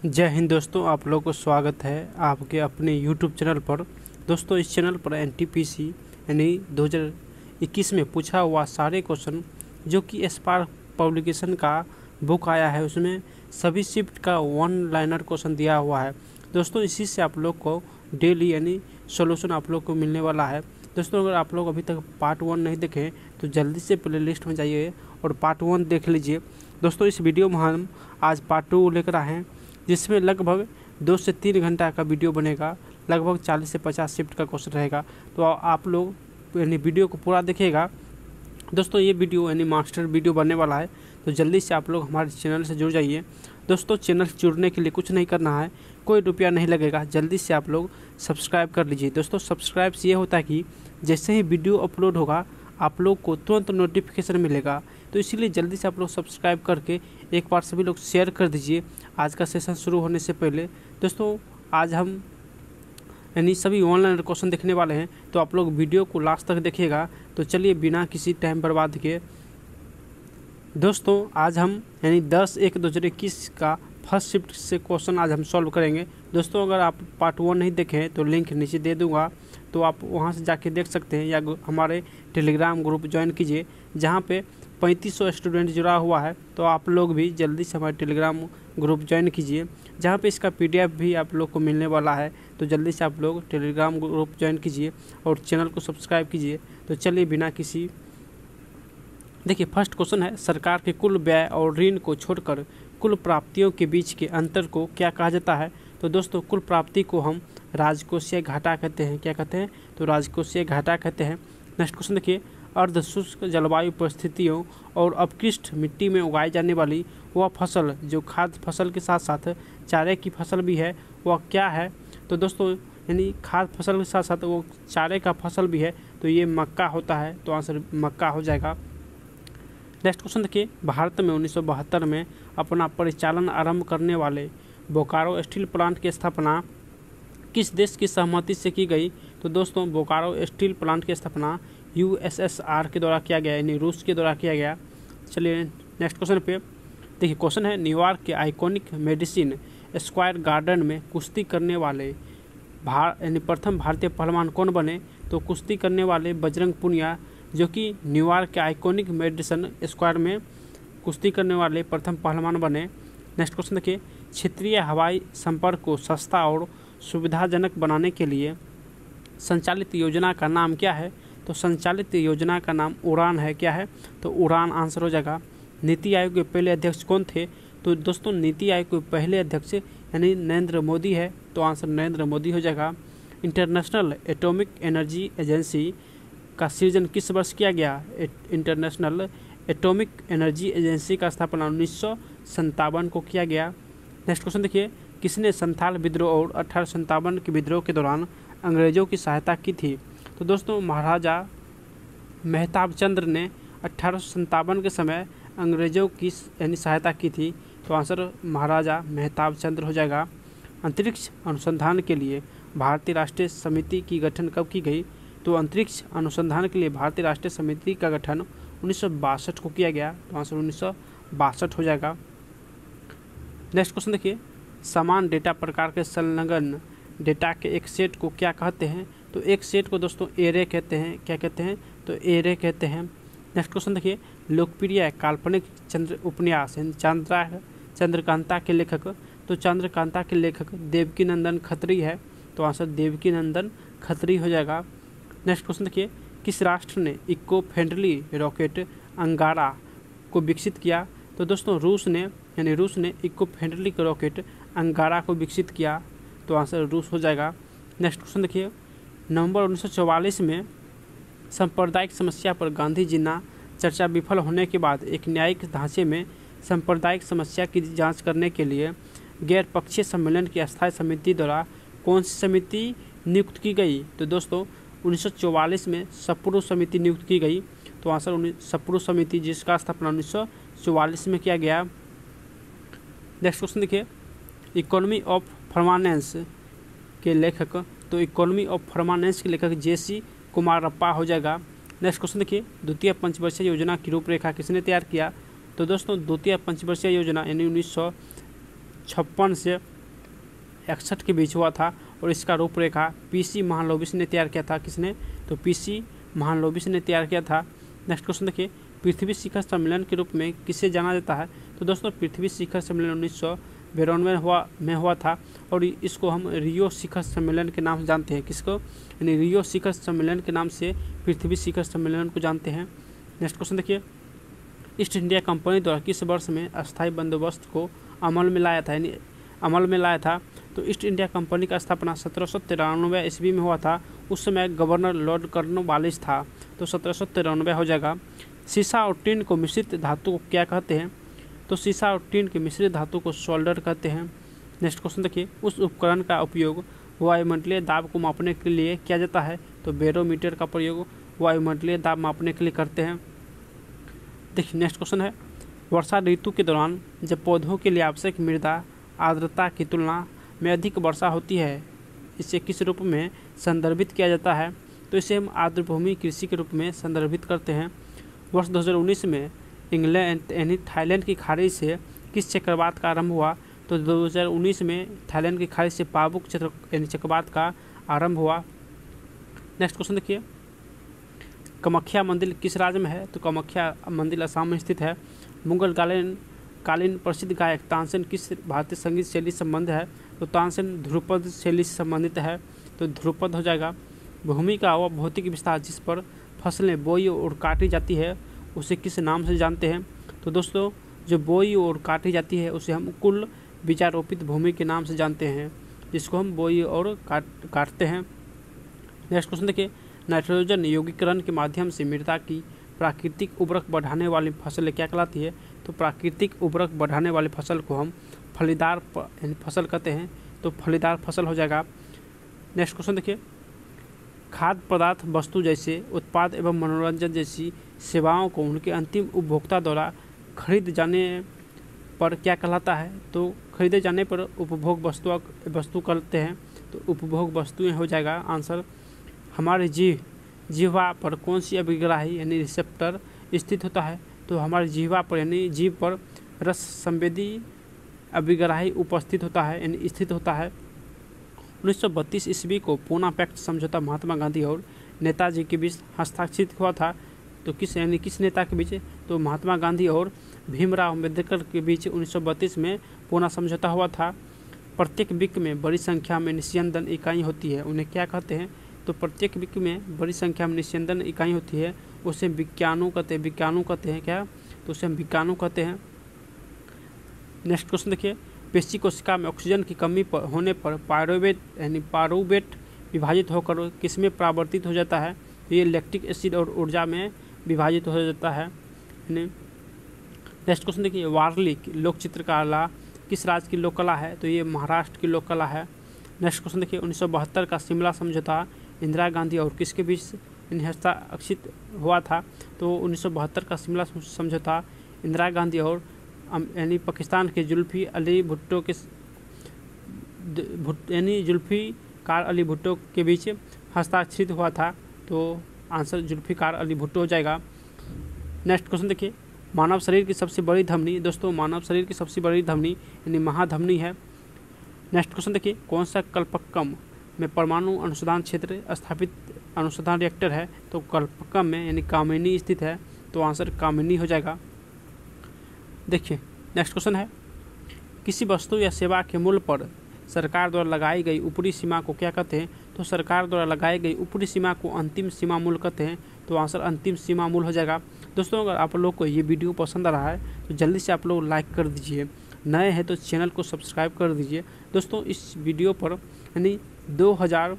जय हिंद दोस्तों, आप लोगों को स्वागत है आपके अपने यूट्यूब चैनल पर। दोस्तों, इस चैनल पर एनटीपीसी यानी 2021 में पूछा हुआ सारे क्वेश्चन जो कि स्पार्क पब्लिकेशन का बुक आया है, उसमें सभी शिफ्ट का वन लाइनर क्वेश्चन दिया हुआ है। दोस्तों, इसी से आप लोग को डेली यानी सॉल्यूशन आप लोग को मिलने वाला है। दोस्तों, अगर आप लोग अभी तक पार्ट 1 नहीं देखें तो जल्दी से प्ले लिस्ट में जाइए और पार्ट 1 देख लीजिए। दोस्तों, इस वीडियो में हम आज पार्ट 2 लेकर आए हैं, जिसमें लगभग 2 से 3 घंटा का वीडियो बनेगा। लगभग 40 से 50 शिफ्ट का क्वेश्चन रहेगा, तो आप लोग यानी वीडियो को पूरा देखिएगा। दोस्तों, ये वीडियो यानी मास्टर वीडियो बनने वाला है, तो जल्दी से आप लोग हमारे चैनल से जुड़ जाइए। दोस्तों, चैनल से जुड़ने के लिए कुछ नहीं करना है, कोई रुपया नहीं लगेगा, जल्दी से आप लोग सब्सक्राइब कर लीजिए। दोस्तों, सब्सक्राइब से ये होता है कि जैसे ही वीडियो अपलोड होगा आप लोग को तुरंत नोटिफिकेशन मिलेगा, तो इसीलिए जल्दी से आप लोग सब्सक्राइब करके एक बार सभी लोग शेयर कर दीजिए आज का सेशन शुरू होने से पहले। दोस्तों, आज हम यानी सभी ऑनलाइन क्वेश्चन देखने वाले हैं, तो आप लोग वीडियो को लास्ट तक देखिएगा। तो चलिए बिना किसी टाइम बर्बाद किए दोस्तों, आज हम यानी 10/1/2021 का फर्स्ट शिफ्ट से क्वेश्चन आज हम सॉल्व करेंगे। दोस्तों, अगर आप पार्ट 1 नहीं देखें तो लिंक नीचे दे दूंगा, तो आप वहां से जाके देख सकते हैं, या हमारे टेलीग्राम ग्रुप ज्वाइन कीजिए जहां पे 3500 स्टूडेंट जुड़ा हुआ है। तो आप लोग भी जल्दी से हमारे टेलीग्राम ग्रुप ज्वाइन कीजिए, जहाँ पे इसका PDF भी आप लोग को मिलने वाला है। तो जल्दी से आप लोग टेलीग्राम ग्रुप ज्वाइन कीजिए और चैनल को सब्सक्राइब कीजिए। तो चलिए बिना किसी देखिए, फर्स्ट क्वेश्चन है, सरकार के कुल व्यय और ऋण को छोड़कर कुल प्राप्तियों के बीच के अंतर को क्या कहा जाता है? तो दोस्तों, कुल प्राप्ति को हम राजकोषीय घाटा कहते हैं। क्या कहते हैं? तो राजकोषीय घाटा कहते हैं। नेक्स्ट क्वेश्चन देखिए, अर्ध शुष्क जलवायु परिस्थितियों और अपकृष्ट मिट्टी में उगाई जाने वाली वह फसल जो खाद्य फसल के साथ साथ चारे की फसल भी है, वह क्या है? तो दोस्तों, यानी खाद्य फसल के साथ साथ वो चारे का फसल भी है, तो ये मक्का होता है। तो आंसर मक्का हो जाएगा। नेक्स्ट क्वेश्चन देखिए, भारत में 1972 में अपना परिचालन आरंभ करने वाले बोकारो स्टील प्लांट की स्थापना किस देश की सहमति से की गई? तो दोस्तों, बोकारो स्टील प्लांट की स्थापना USSR के द्वारा किया गया, यानी रूस के द्वारा किया गया। चलिए नेक्स्ट क्वेश्चन पे देखिए, क्वेश्चन है, न्यूयॉर्क के आइकॉनिक मेडिसिन स्क्वायर गार्डन में कुश्ती करने वाले यानी प्रथम भारतीय पहलवान कौन बने? तो कुश्ती करने वाले बजरंग पुनिया, जो कि न्यूयॉर्क के आइकॉनिक मेडिसिन स्क्वायर में कुश्ती करने वाले प्रथम पहलवान बने। नेक्स्ट क्वेश्चन देखिए, क्षेत्रीय हवाई संपर्क को सस्ता और सुविधाजनक बनाने के लिए संचालित योजना का नाम क्या है? तो संचालित योजना का नाम उड़ान है। क्या है? तो उड़ान आंसर हो जाएगा। नीति आयोग के पहले अध्यक्ष कौन थे? तो दोस्तों, नीति आयोग के पहले अध्यक्ष यानी नरेंद्र मोदी है। तो आंसर नरेंद्र मोदी हो जाएगा। इंटरनेशनल एटॉमिक एनर्जी एजेंसी का सृजन किस वर्ष किया गया? इंटरनेशनल एटॉमिक एनर्जी एजेंसी का स्थापना 1957 को किया गया। नेक्स्ट क्वेश्चन देखिए, किसने संथाल विद्रोह और 1857 के विद्रोह के दौरान अंग्रेजों की सहायता की थी? तो दोस्तों, महाराजा मेहताब चंद्र ने 1857 के समय अंग्रेजों की यानी सहायता की थी। तो आंसर महाराजा मेहताब चंद्र हो जाएगा। अंतरिक्ष अनुसंधान के लिए भारतीय राष्ट्रीय समिति की गठन कब की गई? तो अंतरिक्ष अनुसंधान के लिए भारतीय राष्ट्रीय समिति का गठन 1962 को किया गया। तो आंसर 1962 हो जाएगा। नेक्स्ट क्वेश्चन देखिए, समान डेटा प्रकार के संलग्न डेटा के एक सेट को क्या कहते हैं? तो एक सेट को दोस्तों एरे कहते हैं। क्या कहते हैं? तो एरे कहते हैं। नेक्स्ट क्वेश्चन देखिए, लोकप्रिय काल्पनिक चंद्र उपन्यास चंद्रकांता के लेखक? तो चंद्रकांता के लेखक देवकी नंदन खत्री है। तो आंसर देवकी नंदन खत्री हो जाएगा। नेक्स्ट क्वेश्चन देखिए, किस राष्ट्र ने इको फ्रेंडली रॉकेट अंगारा को विकसित किया? तो दोस्तों, रूस ने इको फ्रेंडली रॉकेट अंगारा को विकसित किया। तो आंसर रूस हो जाएगा। नेक्स्ट क्वेश्चन देखिए, नवंबर 1944 में सांप्रदायिक समस्या पर गांधी जिन्ना चर्चा विफल होने के बाद एक न्यायिक ढांचे में सांप्रदायिक समस्या की जांच करने के लिए गैर पक्षीय सम्मेलन की अस्थायी समिति द्वारा कौन सी समिति नियुक्त की गई? तो दोस्तों, 1944 में सप्रू समिति नियुक्त की गई। तो आंसर सप्रू समिति, जिसका स्थापना 1944 में किया गया। नेक्स्ट क्वेश्चन देखिए, इकोनॉमी ऑफ परमानेंस के लेखक? तो इकोनॉमी ऑफ परमानेंस के लेखक JC कुमारप्पा हो जाएगा। नेक्स्ट क्वेश्चन देखिए, द्वितीय पंचवर्षीय योजना की रूपरेखा किसने तैयार किया? तो दोस्तों, द्वितीय पंचवर्षीय योजना यानी 1956 से 61 के बीच हुआ था और इसका रूपरेखा पीसी महालनोबिस ने तैयार किया था। किसने? तो पीसी महालनोबिस ने तैयार किया था। नेक्स्ट क्वेश्चन देखिए, पृथ्वी शिखर सम्मेलन के रूप में किसे जाना जाता है? तो दोस्तों पृथ्वी शिखर सम्मेलन 1992 में हुआ था और इसको हम रियो शिखर सम्मेलन के नाम से जानते हैं। किसको? यानी रियो शिखर सम्मेलन के नाम से पृथ्वी शिखर सम्मेलन को जानते हैं। नेक्स्ट क्वेश्चन देखिए, ईस्ट इंडिया कंपनी द्वारा किस वर्ष में अस्थायी बंदोबस्त को अमल में लाया था? यानी अमल में लाया था। तो ईस्ट इंडिया कंपनी का स्थापना 1793 ईस्वी में हुआ था। उस समय गवर्नर लॉर्ड कॉर्नवालिस था, तो 1793 हो जाएगा। सीसा और टिन को मिश्रित धातु को क्या कहते हैं? तो सीसा और टिन के मिश्रित धातु को सोल्डर कहते हैं। नेक्स्ट क्वेश्चन देखिए, उस उपकरण का उपयोग वायुमंडलीय दाब को मापने के लिए किया जाता है? तो बैरोमीटर का प्रयोग वायुमंडलीय दाब मापने के लिए करते हैं। देखिए नेक्स्ट क्वेश्चन है, वर्षा ऋतु के दौरान जब पौधों के लिए आवश्यक मृदा आर्द्रता की तुलना में अधिक वर्षा होती है, इसे किस रूप में संदर्भित किया जाता है? तो इसे हम आर्द्रभूमि कृषि के रूप में संदर्भित करते हैं। वर्ष 2019 में इंग्लैंड यानी थाईलैंड की खाड़ी से किस चक्रवात का आरंभ हुआ? तो 2019 में थाईलैंड की खाड़ी से पाबुक यानी चक्रवात का आरंभ हुआ। नेक्स्ट क्वेश्चन देखिए, कामाख्या मंदिर किस राज्य में है? तो कामाख्या मंदिर असम में स्थित है। मुगल कालीन प्रसिद्ध गायक तानसेन किस भारतीय संगीत शैली से संबंध है? तो तानसेन ध्रुपद शैली से संबंधित है, तो ध्रुपद हो जाएगा। भूमि का वह भौतिक विस्तार जिस पर फसलें बोई और काटी जाती है उसे किस नाम से जानते हैं? तो दोस्तों जो बोई और काटी जाती है उसे हम कुल बीजारोपित भूमि के नाम से जानते हैं, जिसको हम बोई और काटते हैं। नेक्स्ट क्वेश्चन देखिए, नाइट्रोजन यौगिकरण के माध्यम से मृदा की प्राकृतिक उर्वरक बढ़ाने वाली फसल क्या कहलाती है? तो प्राकृतिक उर्वरक बढ़ाने वाली फसल को हम फलीदार फसल कहते हैं, तो फलीदार फसल हो जाएगा। नेक्स्ट क्वेश्चन देखिए, खाद्य पदार्थ वस्तु जैसे उत्पाद एवं मनोरंजन जैसी सेवाओं को उनके अंतिम उपभोक्ता द्वारा खरीद जाने पर क्या कहलाता है? तो खरीदे जाने पर उपभोग वस्तु कहते हैं, तो उपभोग वस्तुएं हो जाएगा आंसर। हमारे जिह्वा पर कौन सी अभिग्राही यानी रिसेप्टर स्थित होता है? तो हमारे जिह्वा पर यानी जीभ पर रस संवेदी अभिग्राही उपस्थित होता है यानी स्थित होता है। 1932 ईस्वी को पूना पैक्ट समझौता महात्मा गांधी और नेताजी के बीच हस्ताक्षरित हुआ था। तो किस नेता के बीच? तो महात्मा गांधी और भीमराव अम्बेडकर के बीच 1932 में पूना समझौता हुआ था। प्रत्येक विक में बड़ी संख्या में निस्यंदन इकाई होती है, उन्हें क्या कहते हैं? तो प्रत्येक विक में बड़ी संख्या में निस्यंदन इकाई होती है, उसे विज्ञाणु कहते हैं। विज्ञाणु कहते हैं क्या? तो उसे हम विज्ञाणु कहते हैं। नेक्स्ट क्वेश्चन देखिए, पेशी कोशिका में ऑक्सीजन की कमी होने पर पायरुवेट विभाजित होकर किसमें परावर्तित हो जाता है? तो ये लैक्टिक एसिड और ऊर्जा में विभाजित हो जाता है। नेक्स्ट क्वेश्चन देखिए, वारली लोक चित्रकला किस राज्य की लोक कला है? तो ये महाराष्ट्र की लोक कला है। नेक्स्ट क्वेश्चन देखिए, 1972 का शिमला समझौता इंदिरा गांधी और किसके बीच हस्ताक्षरित हुआ था? तो 1972 का शिमला समझौता इंदिरा गांधी और यानी पाकिस्तान के जुल्फ़िकार अली भुट्टो के बीच हस्ताक्षरित हुआ था, तो आंसर जुल्फ़िकार अली भुट्टो हो जाएगा। नेक्स्ट क्वेश्चन देखिए, मानव शरीर की सबसे बड़ी धमनी, दोस्तों मानव शरीर की सबसे बड़ी धमनी यानी महाधमनी है। नेक्स्ट क्वेश्चन देखिए, कौन सा कल्पक्कम में परमाणु अनुसंधान क्षेत्र स्थापित अनुसंधान रिएक्टर है? तो कल्पक्कम में यानी कामिनी स्थित है, तो आंसर कामिनी हो जाएगा। देखिए नेक्स्ट क्वेश्चन है, किसी वस्तु या सेवा के मूल्य पर सरकार द्वारा लगाई गई ऊपरी सीमा को क्या कहते हैं? तो सरकार द्वारा लगाई गई ऊपरी सीमा को अंतिम सीमा मूल्य कहते हैं, तो आंसर अंतिम सीमा मूल्य हो जाएगा। दोस्तों अगर आप लोग को ये वीडियो पसंद आ रहा है तो जल्दी से आप लोग लाइक कर दीजिए, नए हैं तो चैनल को सब्सक्राइब कर दीजिए। दोस्तों इस वीडियो पर यानी 2000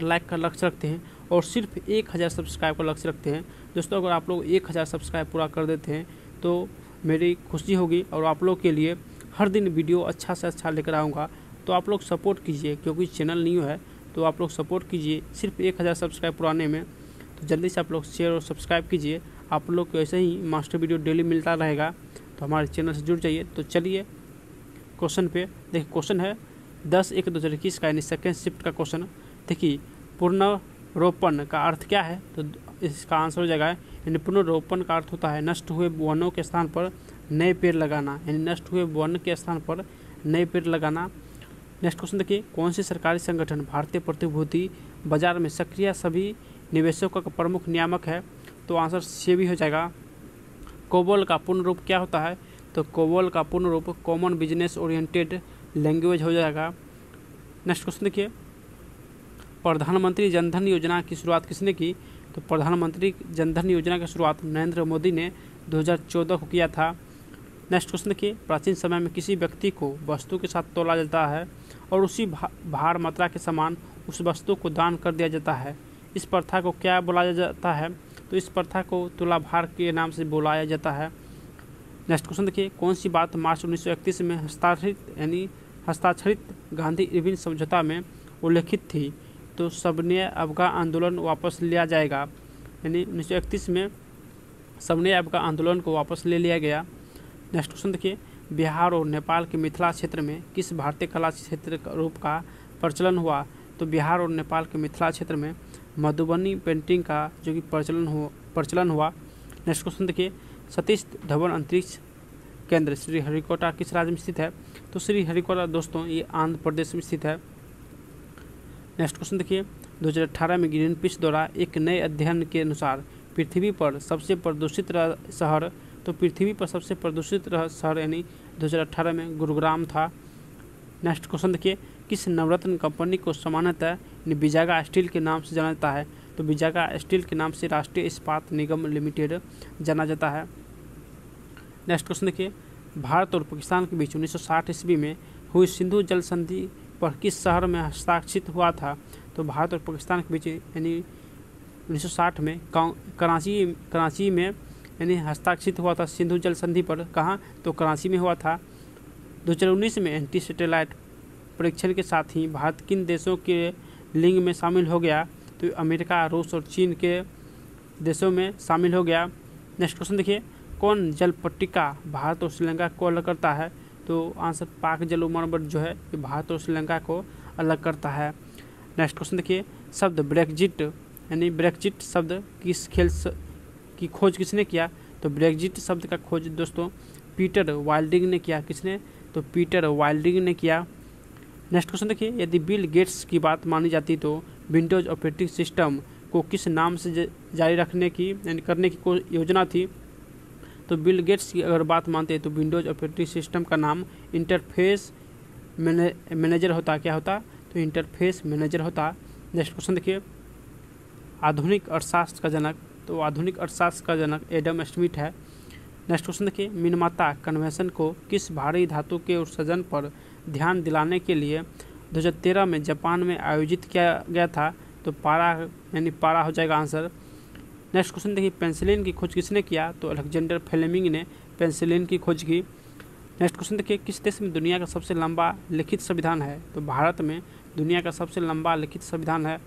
लाइक का लक्ष्य रखते हैं और सिर्फ 1000 सब्सक्राइब का लक्ष्य रखते हैं। दोस्तों अगर आप लोग 1000 सब्सक्राइब पूरा कर देते हैं तो मेरी खुशी होगी और आप लोग के लिए हर दिन वीडियो अच्छा से अच्छा लेकर आऊँगा। तो आप लोग सपोर्ट कीजिए, क्योंकि चैनल न्यू है तो आप लोग सपोर्ट कीजिए सिर्फ 1000 सब्सक्राइब पुराने में। तो जल्दी से आप लोग शेयर और सब्सक्राइब कीजिए। आप लोग को ऐसे ही मास्टर वीडियो डेली मिलता रहेगा, तो हमारे चैनल से जुड़ जाइए। तो चलिए क्वेश्चन पे देखिए, क्वेश्चन है 10/1/2021 का यानी सेकेंड शिफ्ट का क्वेश्चन। देखिए पुनरोपण का अर्थ क्या है? तो इसका आंसर हो जाएगा यानी पुनर्रोपण का अर्थ होता है नष्ट हुए वनों के स्थान पर नए पेड़ लगाना, यानी नष्ट हुए वन के स्थान पर नए पेड़ लगाना। नेक्स्ट क्वेश्चन देखिए, कौन सी सरकारी संगठन भारतीय प्रतिभूति बाजार में सक्रिय सभी निवेशकों का प्रमुख नियामक है? तो आंसर से भी हो जाएगा। कोबोल का पूर्ण रूप क्या होता है? तो कोबोल का पूर्ण रूप कॉमन बिजनेस ओरिएंटेड लैंग्वेज हो जाएगा। नेक्स्ट क्वेश्चन देखिए, प्रधानमंत्री जनधन योजना की शुरुआत किसने की? तो प्रधानमंत्री जनधन योजना की शुरुआत नरेंद्र मोदी ने 2014 को किया था। नेक्स्ट क्वेश्चन देखिए, प्राचीन समय में किसी व्यक्ति को वस्तु के साथ तौला जाता है और उसी भार मात्रा के समान उस वस्तु को दान कर दिया जाता है। इस प्रथा को क्या बुलाया जाता है? तो इस प्रथा को तुलाभार के नाम से बुलाया जाता है। नेक्स्ट क्वेश्चन देखिए, कौन सी बात मार्च 1931 में हस्ताक्षरित गांधी इरविन समझौता में उल्लेखित थी? तो सबने अफगान आंदोलन वापस लिया जाएगा, यानी 1931 में सबने अफगान आंदोलन को वापस ले लिया गया। नेक्स्ट क्वेश्चन देखिए, बिहार और नेपाल के मिथिला क्षेत्र में किस भारतीय कला क्षेत्र रूप का प्रचलन हुआ? तो बिहार और नेपाल के मिथिला क्षेत्र में मधुबनी पेंटिंग का जो कि प्रचलन हुआ। नेक्स्ट क्वेश्चन देखिए, सतीश धवन अंतरिक्ष केंद्र श्रीहरिकोटा किस राज्य में स्थित है? तो श्रीहरिकोटा दोस्तों ये आंध्र प्रदेश में स्थित है। नेक्स्ट क्वेश्चन देखिए, 2018 में ग्रीन पीस द्वारा एक नए अध्ययन के अनुसार पृथ्वी पर सबसे प्रदूषित शहर, तो पृथ्वी पर सबसे प्रदूषित शहर यानी 2018 में गुरुग्राम था। नेक्स्ट क्वेश्चन देखिए, किस नवरत्न कंपनी को सामान्यतः विजागा स्टील के नाम से जाना जाता है? तो विजागा स्टील के नाम से राष्ट्रीय इस्पात निगम लिमिटेड जाना जाता है। नेक्स्ट क्वेश्चन देखिए, भारत और पाकिस्तान के बीच 1960 ईस्वी में हुई सिंधु जल संधि पर किस शहर में हस्ताक्षरित हुआ था? तो भारत और पाकिस्तान के बीच यानी 1960 में कराची में यानी हस्ताक्षरित हुआ था सिंधु जल संधि पर। कहाँ? तो कराची में हुआ था। 2019 में एंटी सैटेलाइट परीक्षण के साथ ही भारत किन देशों के लिंग में शामिल हो गया? तो अमेरिका, रूस और चीन के देशों में शामिल हो गया। नेक्स्ट क्वेश्चन देखिए, कौन जल पट्टिका भारत और श्रीलंका को अलग करता है? तो आंसर पाक जल उमरबट जो है ये भारत और श्रीलंका को अलग करता है। नेक्स्ट क्वेश्चन देखिए, शब्द ब्रेक्जिट यानी ब्रेक्जिट शब्द किस खेल की खोज किसने किया? तो ब्रेक्जिट शब्द का खोज दोस्तों पीटर वाइल्डिंग ने किया। किसने? तो पीटर वाइल्डिंग ने किया। नेक्स्ट क्वेश्चन देखिए, यदि बिल गेट्स की बात मानी जाती तो विंडोज ऑपरेटिंग सिस्टम को किस नाम से जारी रखने की यानी करने की कोई योजना थी? तो बिल गेट्स की अगर बात मानते हैं तो विंडोज ऑपरेटिंग सिस्टम का नाम इंटरफेस मैनेजर होता। क्या होता? तो इंटरफेस मैनेजर होता। नेक्स्ट क्वेश्चन देखिए, आधुनिक अर्थशास्त्र का जनक, तो आधुनिक अर्थशास्त्र का जनक एडम स्मिथ है। नेक्स्ट क्वेश्चन देखिए, मिनमाता कन्वेंशन को किस भारी धातु के उत्सर्जन पर ध्यान दिलाने के लिए 2013 में जापान में आयोजित किया गया था? तो पारा यानी पारा हो जाएगा आंसर। नेक्स्ट क्वेश्चन देखिए, पेंसिलिन की खोज किसने किया? तो अलेक्जेंडर फ्लेमिंग ने पेंसिलिन की खोज की। नेक्स्ट क्वेश्चन देखिए, किस देश में दुनिया का सबसे लंबा लिखित संविधान है? तो भारत में दुनिया का सबसे लंबा लिखित संविधान है।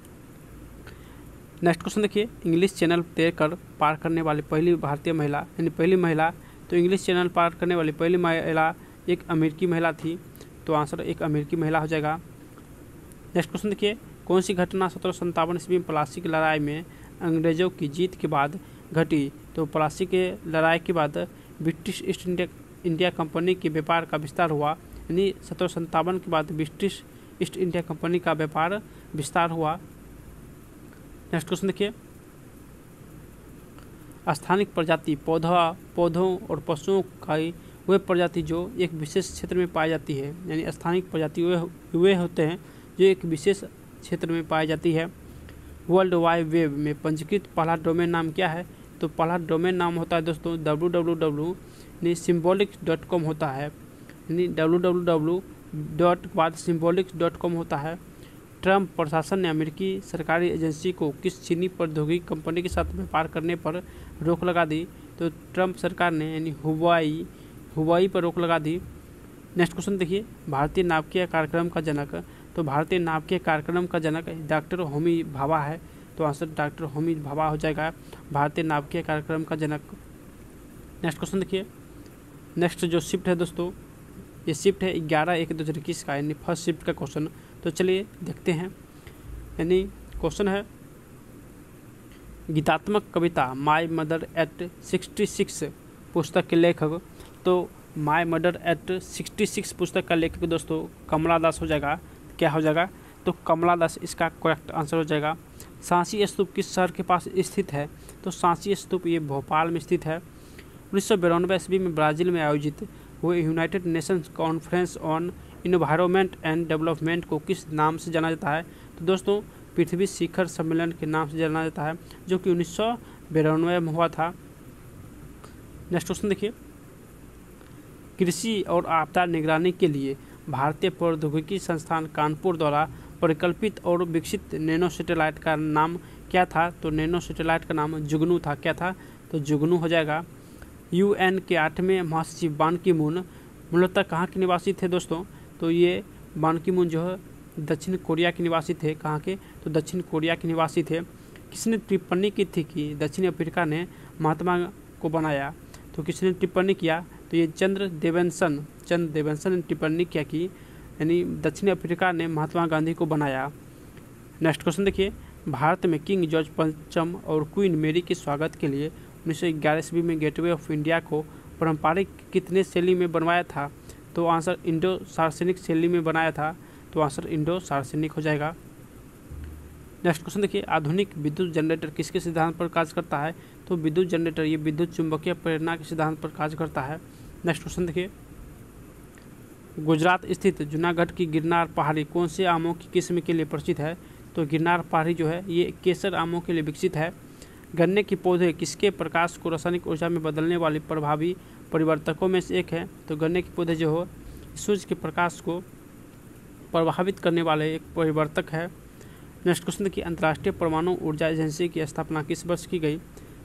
नेक्स्ट क्वेश्चन देखिए, इंग्लिश चैनल तय कर पार करने वाली पहली भारतीय महिला यानी पहली महिला, तो इंग्लिश चैनल पार करने वाली पहली महिला एक अमेरिकी महिला थी। तो आंसर एक अमेरिकी महिला हो जाएगा। नेक्स्ट क्वेश्चन देखिए, कौन सी घटना 1757 ईस्वी में प्लासी की लड़ाई में अंग्रेजों की जीत के बाद घटी? तो प्लासी के लड़ाई के बाद ब्रिटिश ईस्ट इंडिया कंपनी के व्यापार का विस्तार हुआ, यानी 1757 के बाद ब्रिटिश ईस्ट इंडिया कंपनी का व्यापार विस्तार हुआ। नेक्स्ट क्वेश्चन देखिए, स्थानिक प्रजाति पौधों और पशुओं की वे प्रजाति जो एक विशेष क्षेत्र में पाई जाती है, यानी स्थानिक प्रजाति वे होते हैं जो एक विशेष क्षेत्र में पाई जाती है। वर्ल्ड वाइड वेब में पंजीकृत पहला डोमेन नाम क्या है? तो पहला डोमेन नाम होता है दोस्तों www यानी symbolic.com होता है, यानी www.symbolic.com होता है। ट्रंप प्रशासन ने अमेरिकी सरकारी एजेंसी को किस चीनी प्रौद्योगिकी कंपनी के साथ व्यापार करने पर रोक लगा दी? तो ट्रंप सरकार ने यानी हुवाई पर रोक लगा दी। नेक्स्ट क्वेश्चन देखिए, भारतीय नाभिकीय कार्यक्रम का जनक, तो भारतीय नाभिकीय कार्यक्रम का जनक डॉक्टर होमी भाभा है। तो आंसर डॉक्टर होमी भाभा हो जाएगा भारतीय नाभिकीय कार्यक्रम का जनक। नेक्स्ट क्वेश्चन देखिए, नेक्स्ट जो शिफ्ट है दोस्तों ये शिफ्ट है 11/1/2021 का, यानी फर्स्ट शिफ्ट का क्वेश्चन। तो चलिए देखते हैं, यानी क्वेश्चन है गीतात्मक कविता माय मदर एट 66 पुस्तक के लेखक, तो माय मदर एट 66 पुस्तक का लेखक दोस्तों कमला दास हो जाएगा। क्या हो जाएगा? तो कमला दास इसका करेक्ट आंसर हो जाएगा। सांची स्तूप किस शहर के पास स्थित है? तो सांची स्तूप ये भोपाल में स्थित है। 1992 ईस्वी में ब्राज़ील में आयोजित हुए United Nations conference on environment and development को किस नाम से जाना जाता है? तो दोस्तों पृथ्वी शिखर सम्मेलन के नाम से जाना जाता है, जो कि 1992 में हुआ था। नेक्स्ट क्वेश्चन देखिए, कृषि और आपदा निगरानी के लिए भारतीय प्रौद्योगिकी संस्थान कानपुर द्वारा परिकल्पित और विकसित नैनो सैटेलाइट का नाम क्या था? तो नैनो सैटेलाइट का नाम जुगनू था। क्या था? तो जुगनू हो जाएगा। UN के 8वें महासचिव बान की मून मूलतः कहाँ के निवासी थे दोस्तों? तो ये बान की मून जो है दक्षिण कोरिया के निवासी थे। कहाँ के? तो दक्षिण कोरिया के निवासी थे। किसने टिप्पणी की थी कि दक्षिण अफ्रीका ने महात्मा को बनाया? तो किसने टिप्पणी किया? तो ये चंद्र देवेंसन ने टिप्पणी किया कि यानी दक्षिण अफ्रीका ने महात्मा गांधी को बनाया। नेक्स्ट क्वेश्चन देखिए, भारत में किंग जॉर्ज पंचम और क्वीन मेरी के स्वागत के लिए 1911 ईस्वी में गेटवे ऑफ इंडिया को पारंपरिक कितने शैली में बनवाया था? तो आंसर इंडो सार्सेनिक शैली में बनाया था। तो आंसर इंडो सार्सेनिक हो जाएगा। नेक्स्ट क्वेश्चन देखिए, आधुनिक विद्युत जनरेटर किसके सिद्धांत पर कार्य करता है? तो विद्युत जनरेटर ये विद्युत चुंबकीय प्रेरणा के सिद्धांत पर कार्य करता है। नेक्स्ट क्वेश्चन देखिए, गुजरात स्थित जूनागढ़ की गिरनार पहाड़ी कौन से आमों की किस्म के लिए प्रसिद्ध है? तो गिरनार पहाड़ी जो है ये केसर आमों के लिए विकसित है। गन्ने के पौधे किसके प्रकाश को रासायनिक ऊर्जा में बदलने वाले प्रभावी परिवर्तकों में से एक है? तो गन्ने के पौधे जो हो सूर्य के प्रकाश को प्रभावित करने वाले एक परिवर्तक है। नेक्स्ट क्वेश्चन देखिए, अंतर्राष्ट्रीय परमाणु ऊर्जा एजेंसी की स्थापना किस वर्ष की गई?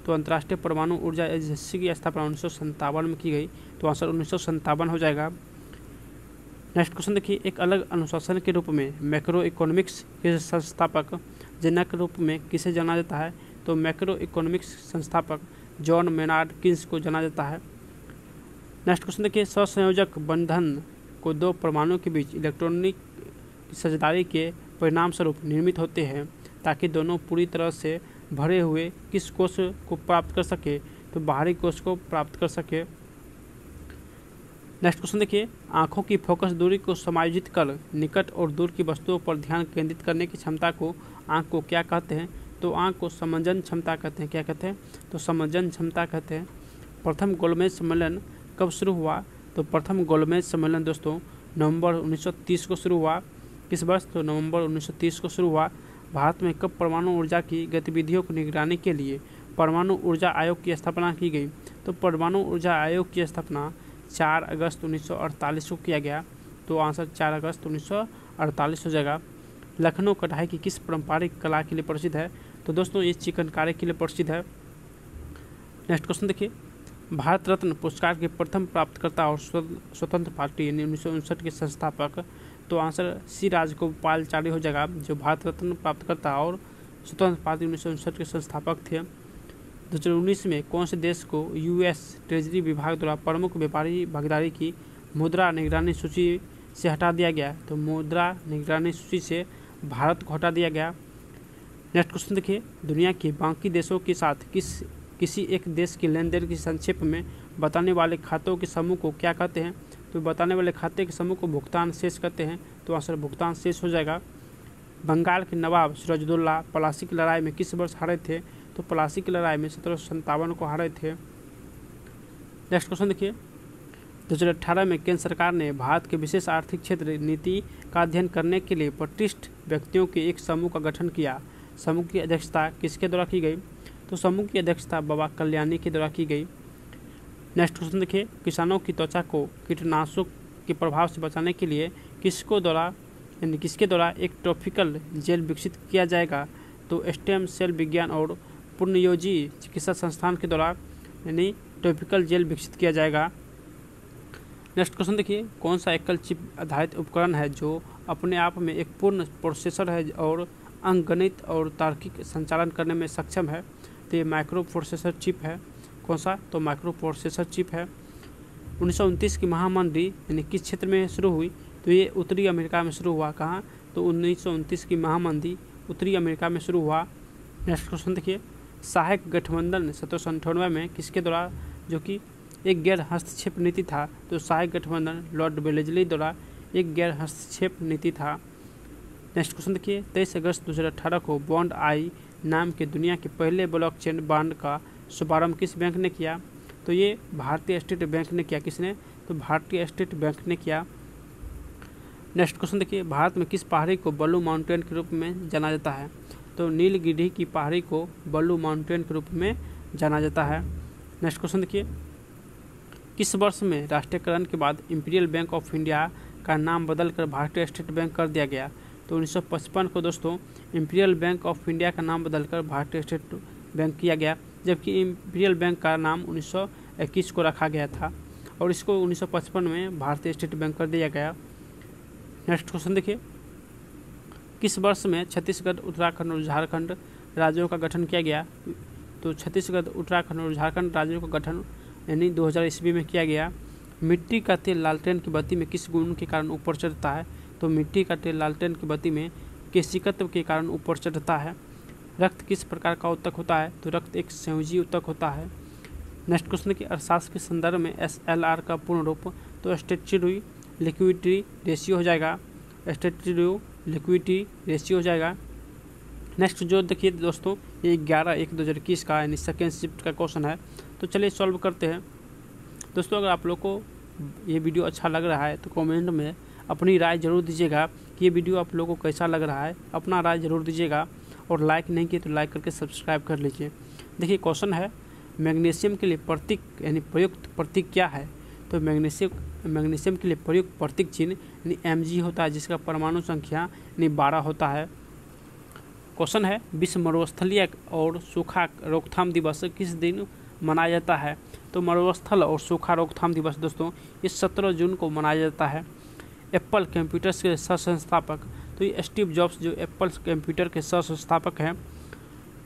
तो अंतर्राष्ट्रीय परमाणु ऊर्जा एजेंसी की स्थापना 1957 में की गई। तो आंसर 1957 हो जाएगा। नेक्स्ट क्वेश्चन देखिए, एक अलग अनुशासन के रूप में मैक्रो इकोनॉमिक्स के संस्थापक जनक के रूप में किसे जाना जाता है? तो मैक्रो इकोनॉमिक्स संस्थापक जॉन मेनार्ड किन्स को जाना जाता है। नेक्स्ट क्वेश्चन देखिए, सहसंयोजक बंधन को दो परमाणु के बीच इलेक्ट्रॉनिक साझेदारी के परिणाम स्वरूप निर्मित होते हैं ताकि दोनों पूरी तरह से भरे हुए किस कोष को प्राप्त कर सके? तो बाहरी कोष को प्राप्त कर सके। नेक्स्ट क्वेश्चन देखिए, आँखों की फोकस दूरी को समायोजित कर निकट और दूर की वस्तुओं पर ध्यान केंद्रित करने की क्षमता को आँख को क्या कहते हैं? तो आँख को समंजन क्षमता कहते हैं। क्या कहते हैं? तो समंजन क्षमता कहते हैं। प्रथम गोलमेज सम्मेलन कब शुरू हुआ? तो प्रथम गोलमेज सम्मेलन दोस्तों नवंबर 1930 को शुरू हुआ। किस वर्ष? तो नवंबर 1930 को शुरू हुआ। भारत में कब परमाणु ऊर्जा की गतिविधियों की निगरानी के लिए परमाणु ऊर्जा आयोग की स्थापना की गई? तो परमाणु ऊर्जा आयोग की स्थापना 4 अगस्त 1948 को किया गया। तो आंसर 4 अगस्त 1948 हो जाएगा। लखनऊ कढ़ाई की किस पारंपरिक कला के लिए प्रसिद्ध है? तो दोस्तों ये चिकनकारी के लिए प्रसिद्ध है। नेक्स्ट क्वेश्चन देखिए, भारत रत्न पुरस्कार के प्रथम प्राप्तकर्ता और स्वतंत्र पार्टी यानी 1959 के संस्थापक? तो आंसर सी राजगोपालाचारी हो जाएगा, जो भारत रत्न प्राप्तकर्ता और स्वतंत्र पार्टी 1959 के संस्थापक थे। 2019 में कौन से देश को US ट्रेजरी विभाग द्वारा प्रमुख व्यापारी भागीदारी की मुद्रा निगरानी सूची से हटा दिया गया? तो मुद्रा निगरानी सूची से भारत को हटा दिया गया। नेक्स्ट क्वेश्चन देखिए, दुनिया के बाकी देशों के साथ किसी एक देश के लेन देन की संक्षेप में बताने वाले खातों के समूह को क्या कहते हैं? तो बताने वाले खाते के समूह को भुगतान शेष कहते हैं। तो आंसर भुगतान शेष हो जाएगा। बंगाल के नवाब सिराजुद्दौला प्लासी की लड़ाई में किस वर्ष हारे थे? तो प्लासी की लड़ाई में 1757 को हारे थे। नेक्स्ट क्वेश्चन देखिए, 2018 में केंद्र सरकार ने भारत के विशेष आर्थिक क्षेत्र नीति का अध्ययन करने के लिए प्रतिष्ठित व्यक्तियों के एक समूह का गठन किया। समूह की अध्यक्षता किसके द्वारा की गई? तो समूह की अध्यक्षता बाबा कल्याणी के द्वारा की गई। नेक्स्ट क्वेश्चन देखिए, किसानों की त्वचा को कीटनाशकों के प्रभाव से बचाने के लिए किसके द्वारा एक टॉपिकल जेल विकसित किया जाएगा? तो स्टेम सेल विज्ञान और पुनर्योजी चिकित्सा संस्थान के द्वारा यानी टॉपिकल जेल विकसित किया जाएगा। नेक्स्ट क्वेश्चन देखिए, कौन सा एकल चिप आधारित उपकरण है जो अपने आप में एक पूर्ण प्रोसेसर है और अंकगणित और तार्किक संचालन करने में सक्षम है? तो ये माइक्रो प्रोसेसर चिप है। कौन सा? तो माइक्रो प्रोसेसर चिप है। 1929 की महामंदी यानी किस क्षेत्र में शुरू हुई? तो ये उत्तरी अमेरिका में शुरू हुआ। कहाँ? तो 1929 की महामंदी उत्तरी अमेरिका में शुरू हुआ। नेक्स्ट क्वेश्चन देखिए, सहायक गठबंधन 1798 में किसके द्वारा, जो कि एक गैर हस्तक्षेप नीति था। तो सहायक गठबंधन लॉर्ड वेलेस्ली द्वारा एक गैर हस्तक्षेप नीति था। नेक्स्ट क्वेश्चन देखिए, 23 अगस्त 2018 को बॉन्ड आई नाम के दुनिया के पहले ब्लॉकचेन बॉन्ड का शुभारंभ किस बैंक ने किया। तो ये भारतीय स्टेट बैंक ने किया। किसने, तो भारतीय स्टेट बैंक ने किया। नेक्स्ट क्वेश्चन देखिए, भारत में किस पहाड़ी को ब्लू माउंटेन के रूप में जाना जाता है। तो नीलगिरी की पहाड़ी को ब्लू माउंटेन के रूप में जाना जाता है। नेक्स्ट क्वेश्चन देखिए, किस वर्ष में राष्ट्रीयकरण के बाद इंपीरियल बैंक ऑफ इंडिया का नाम बदलकर भारतीय स्टेट बैंक कर दिया गया। तो 1955 को दोस्तों इंपीरियल बैंक ऑफ इंडिया का नाम बदलकर भारतीय स्टेट बैंक किया गया, जबकि इंपीरियल बैंक का नाम 1921 को रखा गया था और इसको 1955 में भारतीय स्टेट बैंक कर दिया गया। नेक्स्ट क्वेश्चन देखिए, किस वर्ष में छत्तीसगढ़, उत्तराखंड और झारखंड राज्यों का गठन किया गया। तो छत्तीसगढ़, उत्तराखंड और झारखंड राज्यों का गठन यानी 2000 ईस्वी में किया गया। मिट्टी का तेल लालटेन की बत्ती में किस गुण के कारण ऊपर चढ़ता है। तो मिट्टी का तेल लालटेन की बत्ती में केशिकत्व के कारण ऊपर चढ़ता है। रक्त किस प्रकार का उत्तक होता है। तो रक्त एक संयोजी उत्तक होता है। नेक्स्ट क्वेश्चन की अर्थशास्त्र के संदर्भ में SLR का पूर्ण रूप, तो स्टैट्यूटरी लिक्विडिटी रेशियो हो जाएगा। स्टैट्यूटरी लिक्विडिटी रेशियो हो जाएगा। नेक्स्ट जो देखिए दोस्तों, ये 11/1/2021 का यानी सेकेंड शिफ्ट का क्वेश्चन है। तो चलिए सॉल्व करते हैं। दोस्तों अगर आप लोग को ये वीडियो अच्छा लग रहा है तो कमेंट में अपनी राय ज़रूर दीजिएगा कि ये वीडियो आप लोगों को कैसा लग रहा है। अपना राय ज़रूर दीजिएगा और लाइक नहीं किए तो लाइक करके सब्सक्राइब कर लीजिए। देखिए क्वेश्चन है, मैग्नीशियम के लिए प्रतीक यानी प्रयुक्त प्रतीक क्या है। तो मैग्नीशियम के लिए प्रयुक्त प्रतीक चिन्ह यानी Mg होता है, जिसका परमाणु संख्या यानी 12 होता है। क्वेश्चन है, विश्व मरुस्थलीय और सूखा रोकथाम दिवस किस दिन मनाया जाता है। तो मरुस्थल और सूखा रोकथाम दिवस दोस्तों इस 17 जून को मनाया जाता है। एप्पल कंप्यूटर्स के सह संस्थापक, तो ये स्टीव जॉब्स जो एप्पल कंप्यूटर के सह संस्थापक हैं।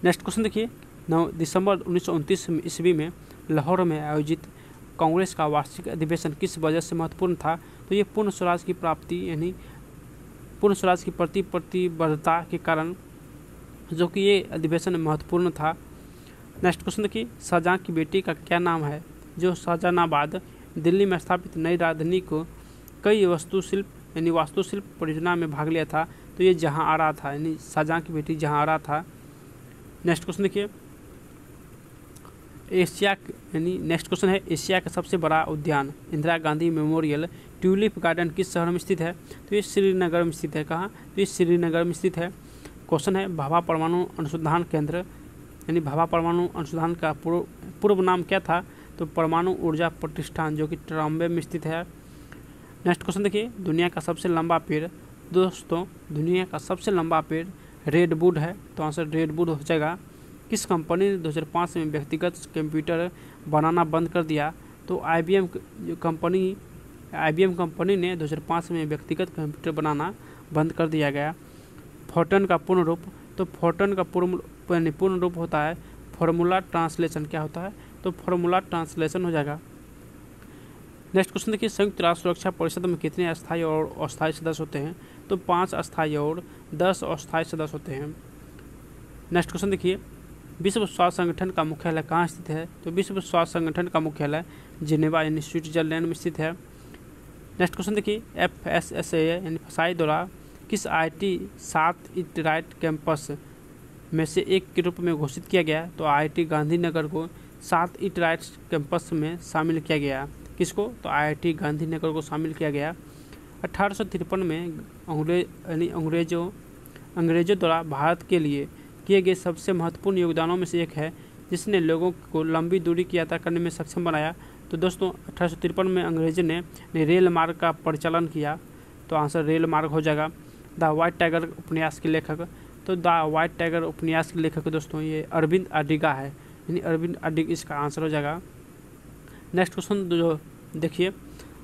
नेक्स्ट क्वेश्चन देखिए, 9 दिसंबर 1929 ईस्वी में लाहौर में आयोजित कांग्रेस का वार्षिक अधिवेशन किस वजह से महत्वपूर्ण था। तो ये पूर्ण स्वराज की प्राप्ति यानी पूर्ण स्वराज की प्रति प्रतिबद्धता के कारण जो कि ये अधिवेशन महत्वपूर्ण था। नेक्स्ट क्वेश्चन देखिए, शाहजहाँ की बेटी का क्या नाम है। जो शाहजहानाबाद दिल्ली में स्थापित नई राजधानी को कई वास्तुशिल्प परियोजना में भाग लिया था। तो ये जहांआरा था, यानी शाहजहाँ की बेटी जहांआरा था। नेक्स्ट क्वेश्चन देखिए, नेक्स्ट क्वेश्चन है, एशिया का सबसे बड़ा उद्यान Indira Gandhi memorial tulip garden किस शहर में स्थित है। तो ये श्रीनगर में स्थित है। कहाँ, तो ये श्रीनगर में स्थित है। क्वेश्चन है, भाभा परमाणु अनुसंधान केंद्र यानी भाभा परमाणु अनुसंधान का पूर्व नाम क्या था। तो परमाणु ऊर्जा प्रतिष्ठान, जो कि ट्राम्बे में स्थित है। नेक्स्ट क्वेश्चन देखिए, दुनिया का सबसे लंबा पेड़। दोस्तों दुनिया का सबसे लंबा पेड़ रेडवुड है। तो आंसर रेडवुड हो जाएगा। किस कंपनी ने 2005 में व्यक्तिगत कंप्यूटर बनाना बंद कर दिया। तो IBM कंपनी ने 2005 में व्यक्तिगत कंप्यूटर बनाना बंद कर दिया गया। फोर्टन का पूर्ण रूप, तो फोर्टन का पूर्ण रूप होता है फॉर्मूला ट्रांसलेशन। क्या होता है, तो फॉर्मूला ट्रांसलेशन हो जाएगा। नेक्स्ट क्वेश्चन देखिए, संयुक्त राष्ट्र सुरक्षा परिषद में कितने अस्थायी और अस्थायी सदस्य होते हैं। तो 5 अस्थायी और 10 अस्थायी सदस्य होते हैं। नेक्स्ट क्वेश्चन देखिए, विश्व स्वास्थ्य संगठन का मुख्यालय कहाँ स्थित है। तो विश्व स्वास्थ्य संगठन का मुख्यालय जिनेवा यानी स्विट्जरलैंड में स्थित है। नेक्स्ट क्वेश्चन देखिए, FSSAI यानी फसाई द्वारा किस IIT 7 इटराइट कैंपस में से एक के रूप में घोषित किया गया। तो IIT गांधीनगर को 7 इटराइट कैंपस में शामिल किया गया। किसको, तो IIT गांधीनगर को शामिल किया गया। 1853 में अंग्रेजों द्वारा भारत के लिए किए गए सबसे महत्वपूर्ण योगदानों में से एक है, जिसने लोगों को लंबी दूरी की यात्रा करने में सक्षम बनाया। तो दोस्तों 1853 में अंग्रेजों ने रेल मार्ग का परिचालन किया। तो आंसर रेल मार्ग हो जाएगा। द व्हाइट टाइगर उपन्यास के लेखक, तो द व्हाइट टाइगर उपन्यास के लेखक दोस्तों ये अरविंद अडिगा है, यानी अरविंद अडिगा इसका आंसर हो जाएगा। नेक्स्ट क्वेश्चन जो देखिए,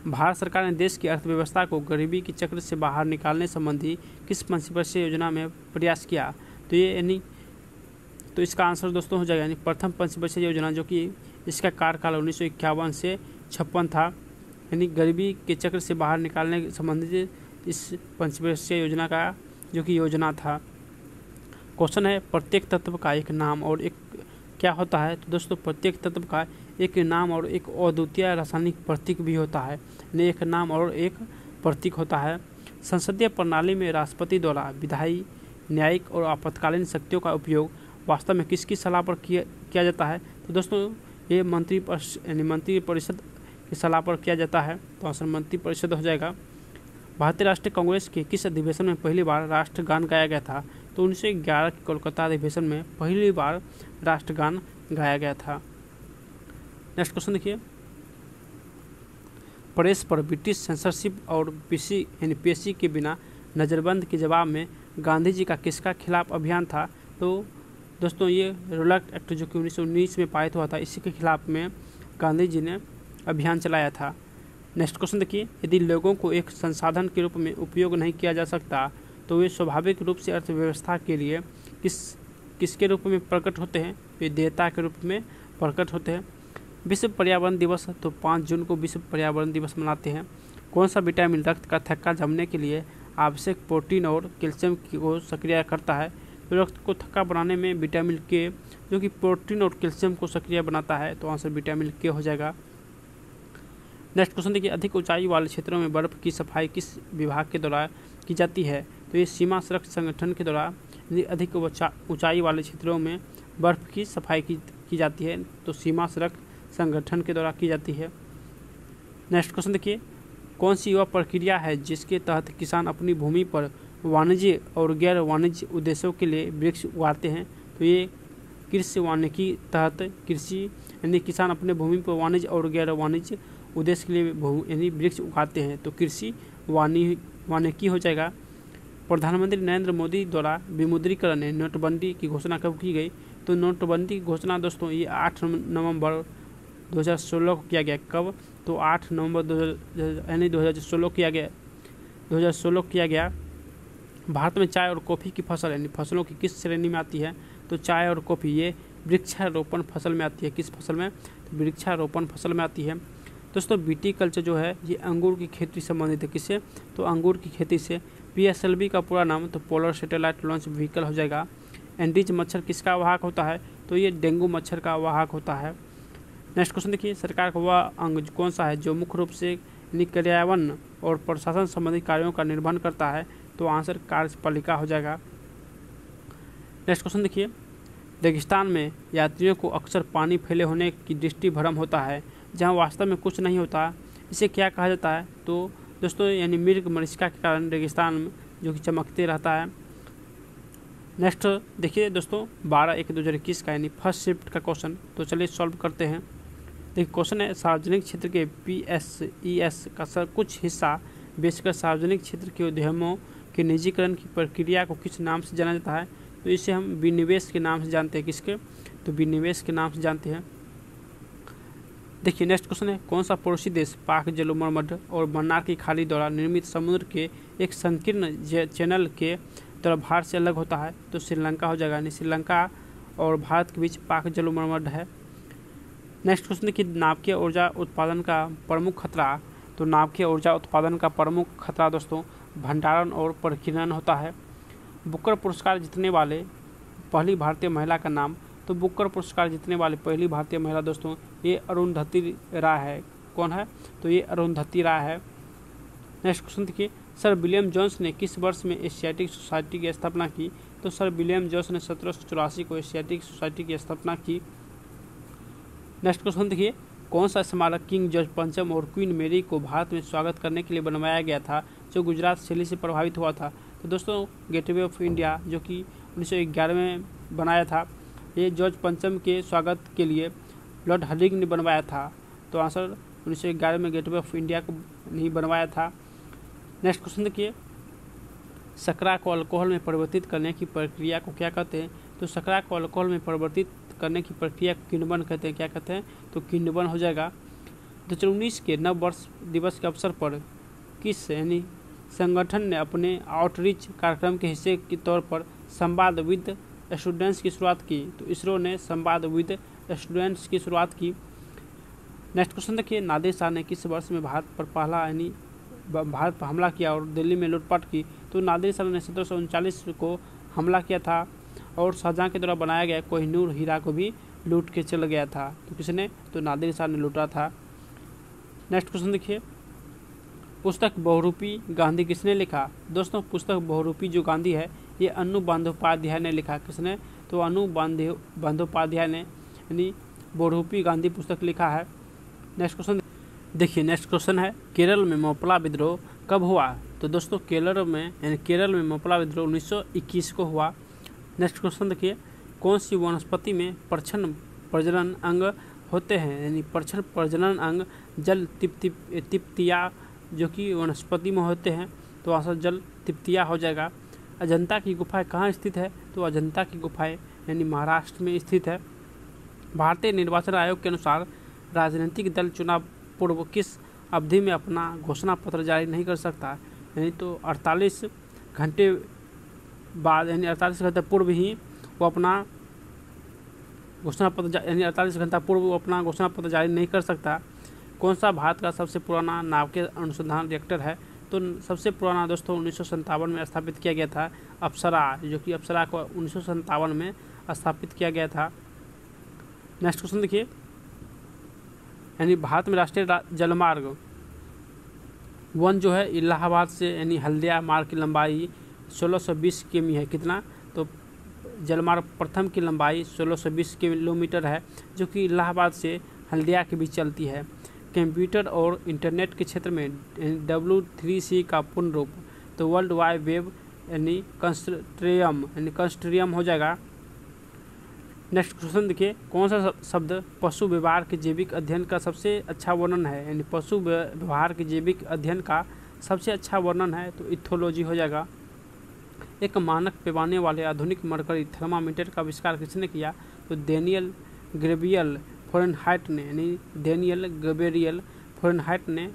भारत सरकार ने देश की अर्थव्यवस्था को गरीबी की चक्र से बाहर निकालने संबंधी किस पंचवर्षीय योजना में प्रयास किया। तो इसका आंसर दोस्तों हो जाएगा यानी प्रथम पंचवर्षीय योजना, जो कि इसका कार्यकाल 1951 से 56 था। यानी गरीबी के चक्र से बाहर निकालने के संबंधित इस पंचवर्षीय योजना का जो कि योजना था। क्वेश्चन है, प्रत्येक तत्व का एक नाम और एक क्या होता है? तो दोस्तों प्रत्येक तत्व का एक नाम और एक अद्वितीय रासायनिक प्रतीक भी होता है, यानी एक नाम और एक प्रतीक होता है। संसदीय प्रणाली में राष्ट्रपति द्वारा विधायी, न्यायिक और आपातकालीन शक्तियों का उपयोग वास्तव में किसकी सलाह पर किया जाता है? तो दोस्तों ये मंत्रिपरिषद की सलाह पर किया जाता है, तो आंसर मंत्रिपरिषद हो जाएगा। भारतीय राष्ट्रीय कांग्रेस के किस अधिवेशन में पहली बार राष्ट्रगान गाया गया था? तो 1911 के कोलकाता अधिवेशन में पहली बार राष्ट्रगान गाया गया था। नेक्स्ट क्वेश्चन देखिए, प्रेस पर ब्रिटिश सेंसरशिप और पीसी के बिना नज़रबंद के जवाब में गांधी जी का किसका खिलाफ अभियान था? तो दोस्तों ये रोलैक्ट एक्ट जो कि 1919 में पारित हुआ था, इसी के खिलाफ में गांधी जी ने अभियान चलाया था। नेक्स्ट क्वेश्चन देखिए, यदि लोगों को एक संसाधन के रूप में उपयोग नहीं किया जा सकता तो वे स्वाभाविक रूप से अर्थव्यवस्था के लिए किसके रूप में प्रकट होते हैं? वे देयता के रूप में प्रकट होते हैं। विश्व पर्यावरण दिवस, तो 5 जून को विश्व पर्यावरण दिवस मनाते हैं। कौन सा विटामिन रक्त का थक्का जमने के लिए आवश्यक प्रोटीन और कैल्शियम को सक्रिय करता है? तो रक्त को थक्का बनाने में विटामिन के, जो कि प्रोटीन और कैल्शियम को सक्रिय बनाता है, तो आंसर विटामिन के हो जाएगा। नेक्स्ट क्वेश्चन देखिए, अधिक ऊंचाई वाले क्षेत्रों में बर्फ़ की सफाई किस विभाग के द्वारा की जाती है? तो ये सीमा सड़क संगठन के द्वारा अधिक ऊंचाई वाले क्षेत्रों में बर्फ़ की सफाई की जाती है, तो सीमा सड़क संगठन के द्वारा की जाती है। नेक्स्ट क्वेश्चन देखिए, कौन सी वह प्रक्रिया है जिसके तहत किसान अपनी भूमि पर वाणिज्य और गैर वाणिज्य उद्देश्यों के लिए वृक्ष उगाते हैं? तो ये कृषि वानिकी तहत कृषि यानी किसान अपने भूमि पर वाणिज्य और गैर वाणिज्य उद्देश्य के लिए यानी वृक्ष उगाते हैं, तो कृषि वानिकी हो जाएगा। प्रधानमंत्री नरेंद्र मोदी द्वारा विमुद्रीकरण नोटबंदी की घोषणा कब की गई? तो नोटबंदी की घोषणा दोस्तों ये 8 नवंबर 2016 को किया गया। कब? तो 8 नवंबर 2016 किया गया। भारत में चाय और कॉफ़ी की फसल यानी फसलों की किस श्रेणी में आती है? तो चाय और कॉफ़ी ये वृक्षारोपण फसल में आती है। किस फसल में? तो वृक्षारोपण फसल में आती है। दोस्तों विटीकल्चर जो है ये अंगूर की खेती से संबंधित है। किससे? तो अंगूर की खेती से। PSLV का पूरा नाम तो पोलर सैटेलाइट लॉन्च व्हीकल हो जाएगा। एंडीज मच्छर किसका वाहक होता है? तो ये डेंगू मच्छर का वाहक होता है। नेक्स्ट क्वेश्चन देखिए, सरकार का वह अंग कौन सा है जो मुख्य रूप से कार्यान्वयन और प्रशासन संबंधी कार्यों का निर्वहन करता है? तो आंसर कार्यपालिका हो जाएगा। नेक्स्ट क्वेश्चन देखिए, रेगिस्तान में यात्रियों को अक्सर पानी फैले होने की दृष्टि भ्रम होता है जहां वास्तव में कुछ नहीं होता, इसे क्या कहा जाता है? तो दोस्तों यानी मृग मरीचिका के कारण रेगिस्तान में जो कि चमकते रहता है। नेक्स्ट देखिए दोस्तों 12/1/2021 का यानी फर्स्ट शिफ्ट का क्वेश्चन, तो चलिए सॉल्व करते हैं। देखिए क्वेश्चन है, सार्वजनिक क्षेत्र के PSES का कुछ हिस्सा बेचकर सार्वजनिक क्षेत्र के उद्यमों के निजीकरण की प्रक्रिया को किस नाम से जाना जाता है? तो इसे हम विनिवेश के नाम से जानते हैं। किसके? तो विनिवेश के नाम से जानते हैं। देखिए नेक्स्ट क्वेश्चन है, कौन सा पड़ोसी देश पाक जलोमर्मर और मन्नार की खाड़ी द्वारा निर्मित समुद्र के एक संकीर्ण चैनल के द्वारा भारत से अलग होता है? तो श्रीलंका हो जाएगा, यानी श्रीलंका और भारत के बीच पाक जलोमर्मर है। नेक्स्ट क्वेश्चन देखिए, नाभिकीय ऊर्जा उत्पादन का प्रमुख खतरा, तो नाभिकीय ऊर्जा उत्पादन का प्रमुख खतरा दोस्तों भंडारण और प्रकीर्णन होता है। बुकर पुरस्कार जीतने वाले पहली भारतीय महिला का नाम, तो बुकर पुरस्कार जीतने वाली पहली भारतीय महिला दोस्तों ये अरुंधति राय है। कौन है? तो ये अरुंधति राय है। नेक्स्ट क्वेश्चन देखिए, सर विलियम जोन्स ने किस वर्ष में एशियाटिक सोसाइटी की स्थापना की? तो सर विलियम जोन्स ने 1784 को एशियाटिक सोसाइटी की स्थापना की। नेक्स्ट क्वेश्चन देखिए, कौन सा स्मारक किंग जॉर्ज पंचम और क्वीन मेरी को भारत में स्वागत करने के लिए बनवाया गया था जो गुजरात शैली से प्रभावित हुआ था? तो दोस्तों गेटवे ऑफ इंडिया जो कि 1911 में बनाया था, ये जॉर्ज पंचम के स्वागत के लिए लॉर्ड हर्डिंग ने बनवाया था। तो आंसर 1911 में गेटवे ऑफ इंडिया को नहीं बनवाया था। नेक्स्ट क्वेश्चन देखिए, शर्करा को अल्कोहल में परिवर्तित करने की प्रक्रिया को क्या कहते हैं? तो शर्करा को अल्कोहल में परिवर्तित करने की प्रक्रिया को किण्वन कहते हैं। क्या कहते हैं? तो किण्वन हो जाएगा। 2019 के नव वर्ष दिवस के अवसर पर किस यानी संगठन ने अपने आउटरीच कार्यक्रम के हिस्से के तौर पर संवाद विद स्टूडेंट्स की शुरुआत की? तो इसरो ने संवाद विद स्टूडेंट्स की शुरुआत की। नेक्स्ट क्वेश्चन देखिए, नादिर शाह ने किस वर्ष में भारत पर हमला किया और दिल्ली में लूटपाट की? तो नादिर शाह ने 1739 को हमला किया था और शाहजहां के द्वारा बनाया गया कोहिनूर हीरा को भी लूट के चल गया था। तो किसने? तो नादिर शाह ने लूटा था। नेक्स्ट क्वेश्चन देखिए, पुस्तक बहुरूपी गांधी किसने लिखा? दोस्तों पुस्तक बहुरूपी जो गांधी है ये अनु बंदोपाध्याय ने लिखा। किसने? तो अनु बंदोपाध्याय ने यानी बहुरूपी गांधी पुस्तक लिखा है। नेक्स्ट क्वेश्चन देखिए, नेक्स्ट क्वेश्चन है केरल में मोपला विद्रोह कब हुआ? तो दोस्तों केरल में मोपला विद्रोह 1921 को हुआ। नेक्स्ट क्वेश्चन देखिए, कौन सी वनस्पति में परछन प्रजनन अंग होते हैं? यानी परछन प्रजनन अंग जल तिप्तिया जो कि वनस्पति में होते हैं। तो आंसर जल तिप्तिया हो जाएगा। अजंता की गुफाएं कहाँ स्थित है? तो अजंता की गुफाएं यानी महाराष्ट्र में स्थित है। भारतीय निर्वाचन आयोग के अनुसार राजनीतिक दल चुनाव पूर्व किस अवधि में अपना घोषणा पत्र जारी नहीं कर सकता? यानी तो 48 घंटे बाद यानी 48 घंटे पूर्व ही वो अपना घोषणा पत्र यानी 48 घंटा पूर्व वो अपना घोषणा पत्र जारी नहीं कर सकता। कौन सा भारत का सबसे पुराना नाभिकीय अनुसंधान रिएक्टर है? तो सबसे पुराना दोस्तों 1957 में स्थापित किया गया था अप्सरा, जो कि अप्सरा को 1957 में स्थापित किया गया था। नेक्स्ट क्वेश्चन देखिए, यानी भारत में राष्ट्रीय जलमार्ग 1 जो है इलाहाबाद से यानी हल्दिया मार्ग की लंबाई 1620 किमी है। कितना? तो जलमार्ग प्रथम की लंबाई 1620 किलोमीटर है, जो कि इलाहाबाद से हल्दिया के बीच चलती है। कंप्यूटर और इंटरनेट के क्षेत्र में W3C का पूर्ण रूप? तो वर्ल्ड वाइड वेब यानी कंस्ट्रियम हो जाएगा। नेक्स्ट क्वेश्चन देखिए, कौन सा शब्द पशु व्यवहार के जैविक अध्ययन का सबसे अच्छा वर्णन है? यानी पशु व्यवहार के जैविक अध्ययन का सबसे अच्छा वर्णन है तो इथोलॉजी हो जाएगा। एक मानक पैमाने वाले आधुनिक मरकरी थर्मामीटर का आविष्कार किसने किया? तो डेनियल गैब्रियल फ़ारेनहाइट ने यानी डेनियल गैब्रियल फ़ारेनहाइट ने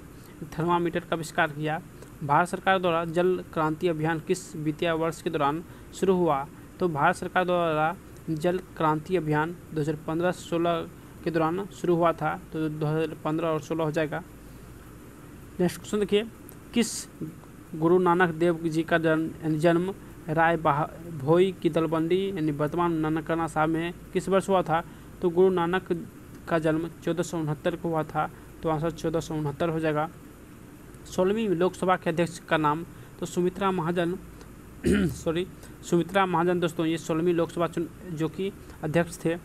थर्मामीटर का आविष्कार किया। भारत सरकार द्वारा जल क्रांति अभियान किस वित्तीय वर्ष के दौरान शुरू हुआ? तो भारत सरकार द्वारा जल क्रांति अभियान 2015-16 के दौरान शुरू हुआ था। तो 2015 और 16 हो जाएगा। नेक्स्ट क्वेश्चन देखिए, किस गुरु नानक देव जी का जन्म राय भोई की दलबंडी यानी वर्तमान ननकाना साहब में किस वर्ष हुआ था? तो गुरु नानक का जन्म 1469 को हुआ था। तो आंसर 1469 हो जाएगा। 16वीं लोकसभा के अध्यक्ष का नाम? तो सुमित्रा महाजन सुमित्रा महाजन दोस्तों ये 16वीं लोकसभा जो कि अध्यक्ष थे।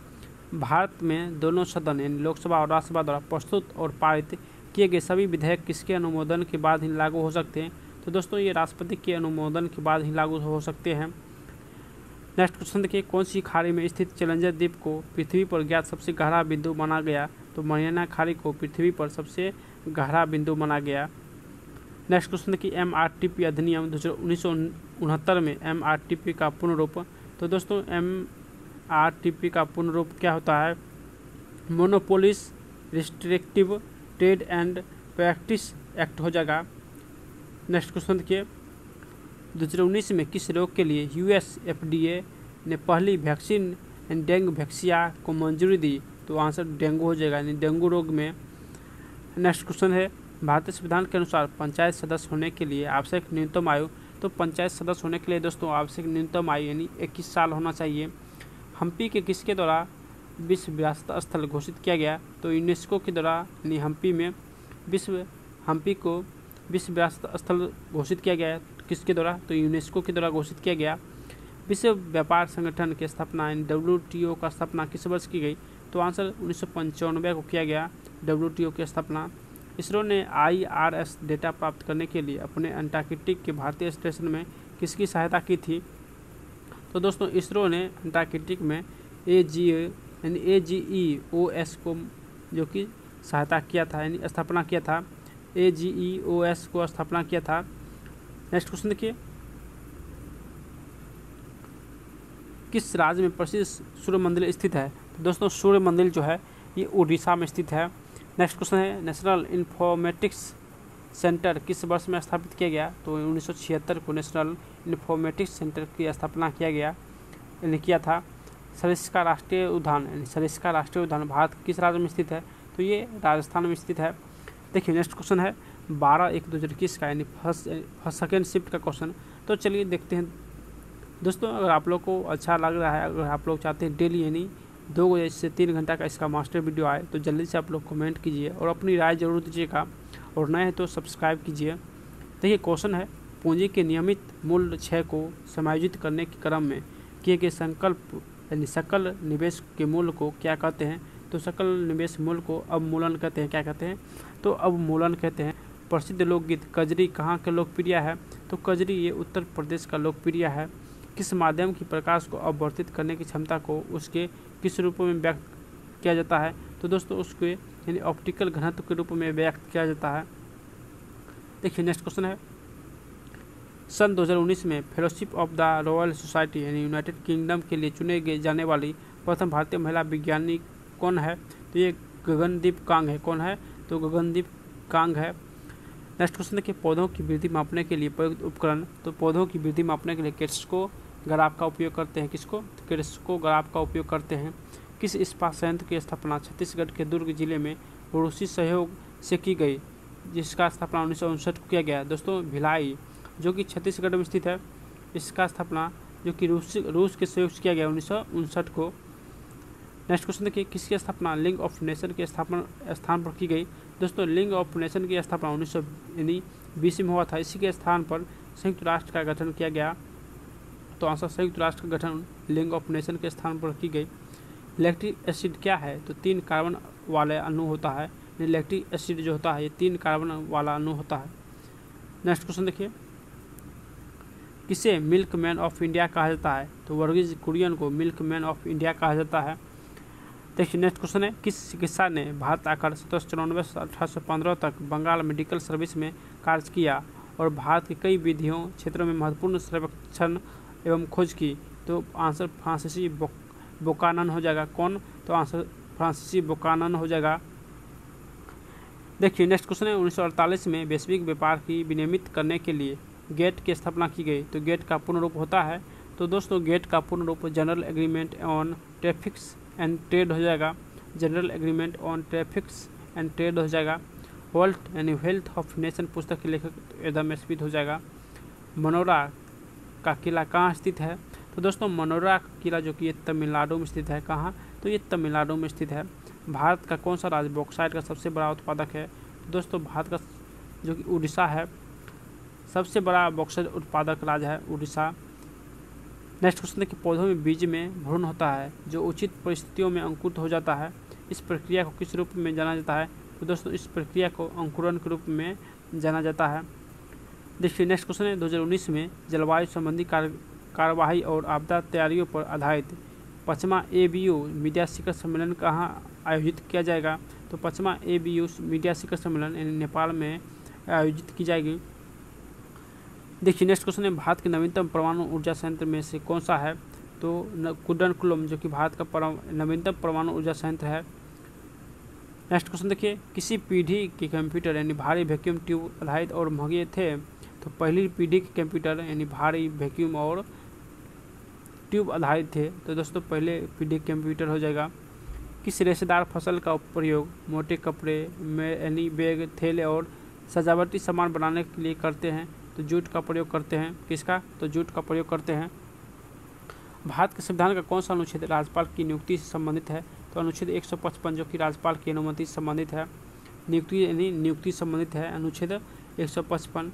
भारत में दोनों सदन यानी लोकसभा और राज्यसभा द्वारा प्रस्तुत और पारित किए गए सभी विधेयक किसके अनुमोदन के बाद ही लागू हो सकते हैं? तो दोस्तों ये राष्ट्रपति के अनुमोदन के बाद ही लागू हो सकते हैं। नेक्स्ट क्वेश्चन देखिए, कौन सी खाड़ी में स्थित चैलेंजर द्वीप को पृथ्वी पर ज्ञात सबसे गहरा बिंदु माना गया? तो मरियाना खाड़ी को पृथ्वी पर सबसे गहरा बिंदु माना गया। नेक्स्ट क्वेश्चन देखिए, MRTP अधिनियम 1969 में MRTP का पूर्ण रूप? तो दोस्तों MRTP का पूर्ण रूप क्या होता है? Monopolies restrictive trade and practice act हो जाएगा। नेक्स्ट क्वेश्चन देखिए, 2019 में किस रोग के लिए US FDA ने पहली वैक्सीन डेंगू वैक्सीन को मंजूरी दी? तो आंसर डेंगू हो जाएगा यानी डेंगू रोग में। नेक्स्ट क्वेश्चन है, भारतीय संविधान के अनुसार पंचायत सदस्य होने के लिए आवश्यक न्यूनतम आयु? तो पंचायत सदस्य होने के लिए दोस्तों आवश्यक न्यूनतम आयु यानी 21 साल होना चाहिए। हम्पी के किसके द्वारा विश्व विरासत स्थल घोषित किया गया? तो यूनेस्को के द्वारा यानी हम्पी को विश्व विरासत स्थल घोषित किया गया। किसके द्वारा? तो यूनेस्को के द्वारा घोषित किया गया। विश्व व्यापार संगठन की स्थापना यानी WTO का स्थापना किस वर्ष की गई? तो आंसर 1995 को किया गया WTO की स्थापना। इसरो ने IRS डेटा प्राप्त करने के लिए अपने अंटार्कटिक के भारतीय स्टेशन में किसकी सहायता की थी? तो दोस्तों इसरो ने अंटार्कटिक में AGEOS को जो कि सहायता किया था यानी स्थापना किया था। AGEOS को स्थापना किया था। नेक्स्ट क्वेश्चन देखिए, किस राज्य में प्रसिद्ध सूर्य मंदिर स्थित है? तो दोस्तों सूर्य मंदिर जो है ये उड़ीसा में स्थित है। नेक्स्ट क्वेश्चन है, नेशनल इन्फॉर्मेटिक्स सेंटर किस वर्ष में स्थापित किया गया? तो 1976 को नेशनल इन्फॉर्मेटिक्स सेंटर की स्थापना किया था। सरिस्का राष्ट्रीय उद्यान भारत किस राज्य में स्थित है? तो ये राजस्थान में स्थित है। देखिए नेक्स्ट क्वेश्चन है 12/1/2021 का यानी फर्स्ट सेकेंड शिफ्ट का क्वेश्चन। तो चलिए देखते हैं दोस्तों। अगर आप लोग को अच्छा लग रहा है, अगर आप लोग चाहते हैं डेली यानी 2 से 3 घंटा का इसका मास्टर वीडियो आए तो जल्दी से आप लोग कमेंट कीजिए और अपनी राय जरूर दीजिएगा, और नए हैं तो सब्सक्राइब कीजिए। देखिए क्वेश्चन है, पूंजी के नियमित मूल्य क्षय को समायोजित करने के क्रम में किए गए संकल्प यानी सकल निवेश के मूल्य को क्या कहते हैं? तो सकल निवेश मूल्य को अवमूलन कहते हैं। क्या कहते हैं? तो अवमूलन कहते हैं। प्रसिद्ध लोकगीत कजरी कहाँ का लोकप्रिय है? तो कजरी ये उत्तर प्रदेश का लोकप्रिय है। किस माध्यम की प्रकाश को अपवर्तित करने की क्षमता को उसके किस रूप में व्यक्त किया जाता है? तो दोस्तों उसके यानी ऑप्टिकल घनत्व के रूप में व्यक्त किया जाता है। देखिए नेक्स्ट क्वेश्चन है, सन 2019 में fellowship of the royal society यानी यूनाइटेड किंगडम के लिए चुने जाने वाली प्रथम भारतीय महिला विज्ञानी कौन है? तो ये गगनदीप कांग है। कौन है? तो गगनदीप कांग है। नेक्स्ट क्वेश्चन देखिए, पौधों की वृद्धि मापने के लिए प्रयुक्त उपकरण। तो पौधों की वृद्धि मापने के लिए क्रेस्कोग्राफ का उपयोग करते हैं। किसको? क्रेस्कोग्राफ का उपयोग करते हैं। किस इस्पात संयंत्र की स्थापना छत्तीसगढ़ के दुर्ग जिले में रूसी सहयोग से की गई, जिसका स्थापना 1959 को किया गया? दोस्तों भिलाई, जो कि छत्तीसगढ़ में स्थित है, इसका स्थापना जो कि रूस के सहयोग से किया गया 1959 को। नेक्स्ट क्वेश्चन देखिए, किसकी स्थापना लीग ऑफ नेशन के स्थान पर की गई? दोस्तों लीग ऑफ नेशन की स्थापना 1920 में हुआ था। इसी के स्थान पर संयुक्त राष्ट्र का गठन किया गया। तो आंसर संयुक्त राष्ट्र का गठन लीग ऑफ नेशन के स्थान पर की गई। लैक्टिक एसिड क्या है? तो 3 कार्बन वाले अणु होता है। लैक्टिक एसिड जो होता है ये 3 कार्बन वाला अणु होता है। नेक्स्ट क्वेश्चन देखिए, किसे मिल्क मैन ऑफ इंडिया कहा जाता है? तो वर्गीज कुरियन को मिल्क मैन ऑफ इंडिया कहा जाता है। देखिए नेक्स्ट क्वेश्चन है, किस चिकित्सा ने भारत आकर 1794 से 1815 तक बंगाल मेडिकल सर्विस में कार्य किया और भारत के कई विधियों क्षेत्रों में महत्वपूर्ण सर्वेक्षण एवं खोज की? तो आंसर फ्रांसीसी बुकानन हो जाएगा। कौन? तो आंसर फ्रांसीसी बुकानन हो जाएगा। देखिए नेक्स्ट क्वेश्चन है, 1948 में वैश्विक व्यापार की विनियमित करने के लिए गेट की स्थापना की गई। तो गेट का पूर्ण रूप होता है, तो दोस्तों गेट का पूर्ण रूप general agreement on traffics and trade हो जाएगा। General agreement on traffics and trade हो जाएगा। वर्ल्ड यानी वेल्थ ऑफ नेशन पुस्तक के लेखक एडम स्मिथ हो जाएगा। मनोरा का किला कहाँ स्थित है? तो दोस्तों मनोरा किला जो कि ये तमिलनाडु में स्थित है। कहाँ? तो ये तमिलनाडु में स्थित है। भारत का कौन सा राज्य बॉक्साइट का सबसे बड़ा उत्पादक है? तो दोस्तों भारत का जो कि उड़ीसा है, सबसे बड़ा बॉक्साइट उत्पादक राज्य है उड़ीसा। नेक्स्ट क्वेश्चन देखिए, पौधों में बीज में भ्रूण होता है जो उचित परिस्थितियों में अंकुरित हो जाता है। इस प्रक्रिया को किस रूप में जाना जाता है? तो दोस्तों इस प्रक्रिया को अंकुरन के रूप में जाना जाता है। देखिए नेक्स्ट क्वेश्चन है, 2019 में जलवायु संबंधी कार्यवाही और आपदा तैयारियों पर आधारित 5वां ABU मीडिया शिखर सम्मेलन कहाँ आयोजित किया जाएगा? तो 5वां ABU मीडिया शिखर सम्मेलन यानी नेपाल में आयोजित की जाएगी। देखिए नेक्स्ट क्वेश्चन है, भारत के नवीनतम परमाणु ऊर्जा संयंत्र में से कौन सा है? तो कुडनकुलम जो कि भारत का नवीनतम परमाणु ऊर्जा संयंत्र है। नेक्स्ट क्वेश्चन देखिए, किसी पीढ़ी के कंप्यूटर यानी भारी वैक्यूम ट्यूब आधारित और महंगे थे? तो पहली पीढ़ी के कंप्यूटर यानी भारी वैक्यूम और ट्यूब आधारित थे। तो दोस्तों पहले पीढ़ी कंप्यूटर हो जाएगा। किस रेशेदार फसल का प्रयोग मोटे कपड़े में यानी बैग, थैले और सजावटी सामान बनाने के लिए करते हैं? तो जूट का प्रयोग करते हैं। किसका? तो जूट का प्रयोग करते हैं। भारत के संविधान का कौन सा अनुच्छेद राज्यपाल की नियुक्ति से संबंधित है? तो अनुच्छेद 155 जो कि राज्यपाल की अनुमति से संबंधित है। नियुक्ति यानी नियुक्ति संबंधित है अनुच्छेद 155।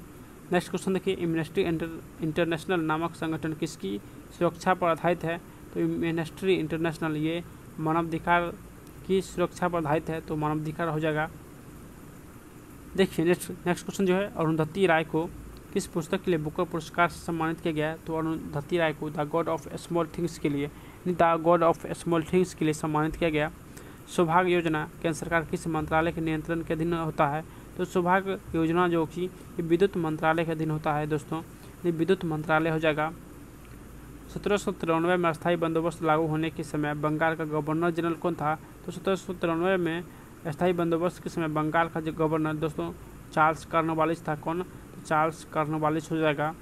नेक्स्ट क्वेश्चन देखिए, एम्नेस्टी इंटरनेशनल नामक संगठन किसकी सुरक्षा पर आधारित है? तो एम्नेस्टी इंटरनेशनल ये मानवाधिकार की सुरक्षा पर आधारित है। तो मानवाधिकार हो जाएगा। देखिए नेक्स्ट क्वेश्चन जो है, अरुंधति राय को किस पुस्तक के लिए बुकर पुरस्कार से सम्मानित किया गया है? तो अरुंधति राय को the God of small things के लिए सम्मानित किया गया। सौभाग्य योजना केंद्र सरकार किस मंत्रालय के नियंत्रण के अधीन होता है? तो सौभाग्य योजना जो कि विद्युत मंत्रालय के अधीन होता है। दोस्तों ये विद्युत मंत्रालय हो जाएगा। 1793 में अस्थायी बंदोबस्त लागू होने के समय बंगाल का गवर्नर जनरल कौन था? तो 1793 में अस्थायी बंदोबस्त के समय बंगाल का जो गवर्नर दोस्तों चार्ल्स कॉर्नवालिस था। कौन? तो चार्ल्स कॉर्नवालिस हो जाएगा।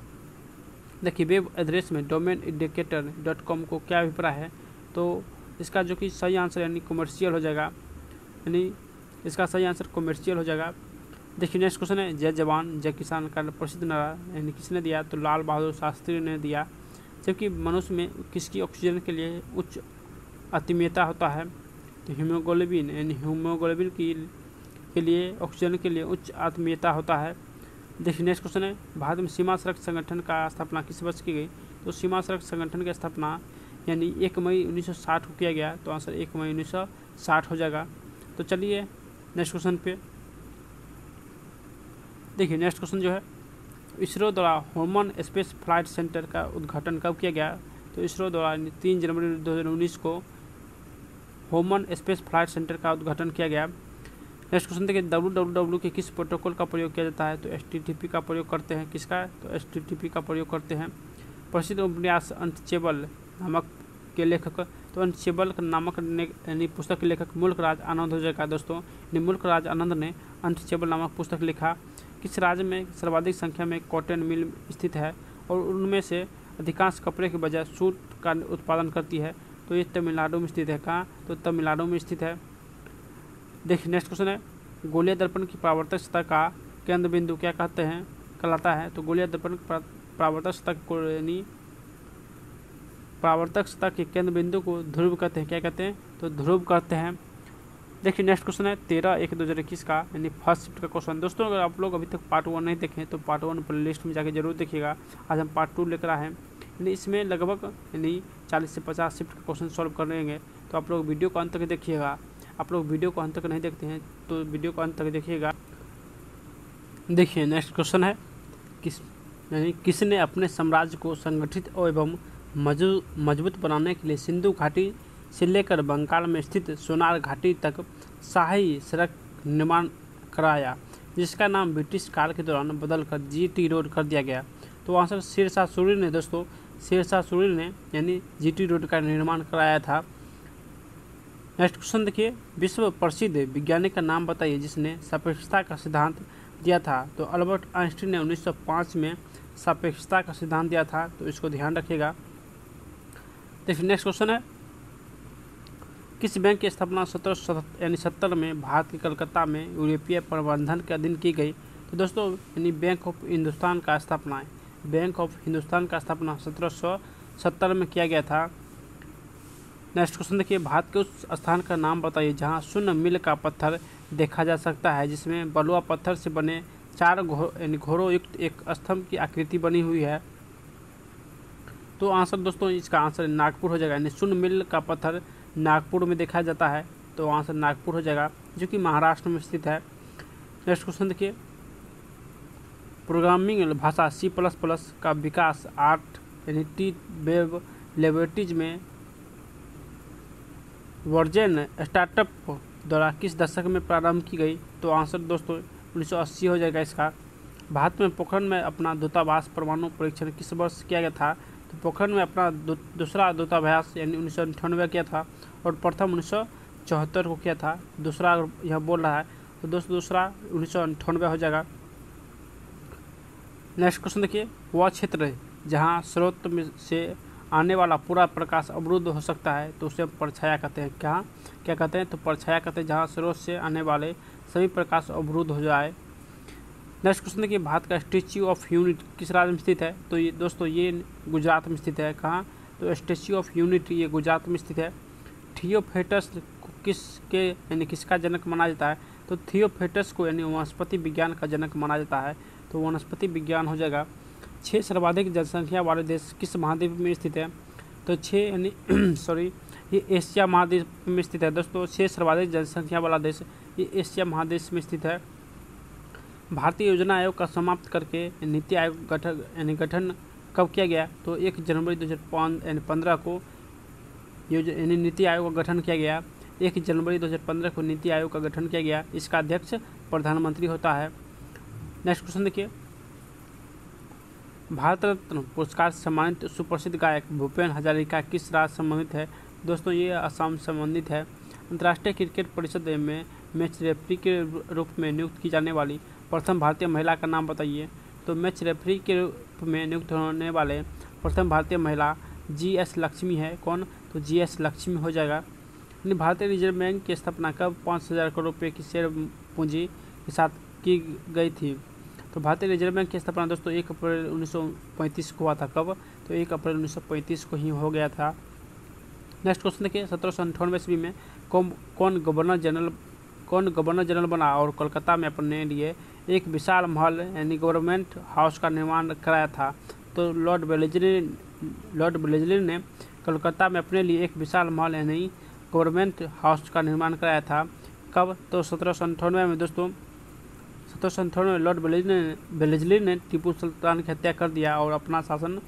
देखिए वेब एड्रेस में domain-indicator.com को क्या अभिप्राय है? तो इसका जो कि सही आंसर यानी कमर्शियल हो जाएगा, यानी इसका सही आंसर कमर्शियल हो जाएगा। देखिए नेक्स्ट क्वेश्चन है, जय जवान जय किसान का प्रसिद्ध नारा यानी किसने दिया? तो लाल बहादुर शास्त्री ने दिया। जबकि मनुष्य में किसकी ऑक्सीजन के लिए उच्च अतिमयता होता है। तो हीमोग्लोबिन यानी हीमोग्लोबिन के लिए ऑक्सीजन के लिए उच्च आत्मीयता होता है। देखिए नेक्स्ट क्वेश्चन है, भारत में सीमा सड़क संगठन का स्थापना किस वर्ष की गई? तो सीमा सड़क संगठन की स्थापना यानी 1 मई 1960 को किया गया। तो आंसर 1 मई 1960 हो जाएगा। तो चलिए नेक्स्ट क्वेश्चन पे देखिए। नेक्स्ट क्वेश्चन जो है, इसरो द्वारा ह्यूमन स्पेस फ्लाइट सेंटर का उद्घाटन कब किया गया? तो इसरो द्वारा 3 जनवरी 2019 को ह्यूमन स्पेस फ्लाइट सेंटर का उद्घाटन किया गया। नेक्स्ट क्वेश्चन देखिए, www के किस प्रोटोकॉल का प्रयोग किया जाता है? तो HTTP का प्रयोग करते हैं। किसका? तो HTTP का प्रयोग करते हैं। प्रसिद्ध उपन्यास अनटचेबल नामक के लेखक? तो अनटचेबल नामक यानी पुस्तक के लेखक मुल्क राज आनंद हो जाएगा दोस्तों। मुल्क राज आनंद ने अनटचेबल नामक पुस्तक लिखा। किस राज्य में सर्वाधिक संख्या में कॉटन मिल स्थित है और उनमें से अधिकांश कपड़े के बजाय सूट का उत्पादन करती है? तो ये तमिलनाडु में स्थित है। कहाँ? तो तमिलनाडु में स्थित है। देखिए नेक्स्ट क्वेश्चन है, गोलीय दर्पण की परावर्तक सतह का केंद्र बिंदु क्या कहलाता है? तो गोलीय दर्पण परावर्तक सतह को यानी परावर्तक सतह के केंद्र बिंदु को ध्रुव कहते हैं। क्या कहते हैं? तो ध्रुव कहते हैं। देखिए नेक्स्ट क्वेश्चन है 13/1/2021 का यानी फर्स्ट शिफ्ट का क्वेश्चन। दोस्तों अगर आप लोग अभी तक पार्ट 1 नहीं देखें तो पार्ट 1 प्लेलिस्ट में जाके जरूर देखिएगा। आज हम पार्ट 2 लेकर आए हैं, यानी इसमें लगभग यानी 40 से 50 शिफ्ट का क्वेश्चन सॉल्व कर लेंगे। तो आप लोग वीडियो को अंत तक देखिएगा। आप लोग वीडियो को अंत तक नहीं देखते हैं तो वीडियो को अंत तक देखिएगा। देखिए नेक्स्ट क्वेश्चन है, किसने अपने साम्राज्य को संगठित एवं मजबूत बनाने के लिए सिंधु घाटी से लेकर बंगाल में स्थित सोनार घाटी तक शाही सड़क निर्माण कराया, जिसका नाम ब्रिटिश काल के दौरान बदलकर GT रोड कर दिया गया? तो आंसर शेरशाह सूरी ने दोस्तों, शेरशाह सूरी ने यानी GT रोड का निर्माण कराया था। नेक्स्ट क्वेश्चन देखिए, विश्व प्रसिद्ध वैज्ञानिक का नाम बताइए जिसने सापेक्षता का सिद्धांत दिया था? तो अल्बर्ट आइंस्टीन ने 1905 में सापेक्षता का सिद्धांत दिया था। तो इसको ध्यान रखिएगा। देखिए नेक्स्ट क्वेश्चन है, किस बैंक की स्थापना 1770 में भारत के कलकत्ता में यूरोपीय प्रबंधन के अधीन की गई? तो दोस्तों यानी बैंक ऑफ हिंदुस्तान का स्थापना है। बैंक ऑफ हिंदुस्तान का स्थापना 1770 में किया गया था। नेक्स्ट क्वेश्चन देखिए, भारत के उस स्थान का नाम बताइए जहां शून्य मील का पत्थर देखा जा सकता है, जिसमें बलुआ पत्थर से बने 4 घोड़ों युक्त एक स्तंभ की आकृति बनी हुई है। तो आंसर दोस्तों इसका आंसर नागपुर हो जाएगा। यानी शून्य मील का पत्थर नागपुर में देखा जाता है। तो आंसर नागपुर हो जाएगा, जो कि महाराष्ट्र में स्थित है। नेक्स्ट क्वेश्चन देखिए, प्रोग्रामिंग भाषा C++ का विकास 8 यानी टी वेब लेबोरेटरीज में वर्जन स्टार्टअप द्वारा किस दशक में प्रारंभ की गई? तो आंसर दोस्तों 1980 हो जाएगा इसका। भारत में पोखरण में अपना दूतावास परमाणु परीक्षण किस वर्ष किया गया था? तो पोखरण में अपना दूसरा दूतावास यानी 1998 किया था और प्रथम 1974 को किया था। दूसरा यह बोल रहा है तो दोस्तों दूसरा 1998 हो जाएगा। नेक्स्ट क्वेश्चन देखिए, वह क्षेत्र जहाँ स्रोत में से आने वाला पूरा प्रकाश अवरुद्ध हो सकता है तो उसे परछाया कहते हैं। क्या कहते हैं? तो परछाया कहते हैं जहाँ स्रोत से आने वाले सभी प्रकाश अवरुद्ध हो जाए। नेक्स्ट क्वेश्चन देखिए, भारत का स्टैच्यू ऑफ यूनिटी किस राज्य में स्थित है? तो ये दोस्तों ये गुजरात में स्थित है। कहाँ? तो स्टैच्यू ऑफ यूनिटी ये गुजरात में स्थित है। थियोफेटस को किसका जनक माना जाता है? तो थियोफेटस को यानी वनस्पति विज्ञान का जनक माना जाता है। तो वनस्पति विज्ञान हो जाएगा। 6 सर्वाधिक जनसंख्या वाले देश किस महाद्वीप में स्थित है? तो 6 यानी ये एशिया महाद्वीप में स्थित है दोस्तों। 6 सर्वाधिक जनसंख्या वाला देश ये एशिया महादेश में स्थित है। भारतीय योजना आयोग का समाप्त करके नीति आयोग गठन कब किया गया? तो 1 जनवरी 2015 को यानी नीति आयोग का गठन किया गया। 1 जनवरी 2015 को नीति आयोग का गठन किया गया। इसका अध्यक्ष प्रधानमंत्री होता है। नेक्स्ट क्वेश्चन देखिए, भारत रत्न पुरस्कार से सम्मानित सुप्रसिद्ध गायक भूपेन हजारिका किस राज्य संबंधित है? दोस्तों ये असम संबंधित है। अंतर्राष्ट्रीय क्रिकेट परिषद में मैच रेफरी के रूप में नियुक्त की जाने वाली प्रथम भारतीय महिला का नाम बताइए। तो मैच रेफरी के रूप में नियुक्त होने वाले प्रथम भारतीय महिला GS लक्ष्मी है। कौन? तो GS लक्ष्मी हो जाएगा। यानी भारतीय रिजर्व बैंक की स्थापना कब 5,000 करोड़ रुपये की शेयर पूंजी के साथ की गई थी? तो भारतीय रिजर्व बैंक की स्थापना दोस्तों 1 अप्रैल 1935 को हुआ था। कब? तो 1 अप्रैल 1935 को ही हो गया था। नेक्स्ट क्वेश्चन देखिए 1798 ईस्वी में कौन गवर्नर जनरल बना और कोलकाता में अपने लिए एक विशाल महल यानी गवर्नमेंट हाउस का निर्माण कराया था। तो लॉर्ड वेलेस्ली ने कोलकाता में अपने लिए एक विशाल महल यानी गवर्नमेंट हाउस का निर्माण कराया था। कब? तो 1798 में दोस्तों। 1798 में लॉर्ड वेलेस्ली ने टीपू सुल्तान की हत्या कर दिया और अपना शासन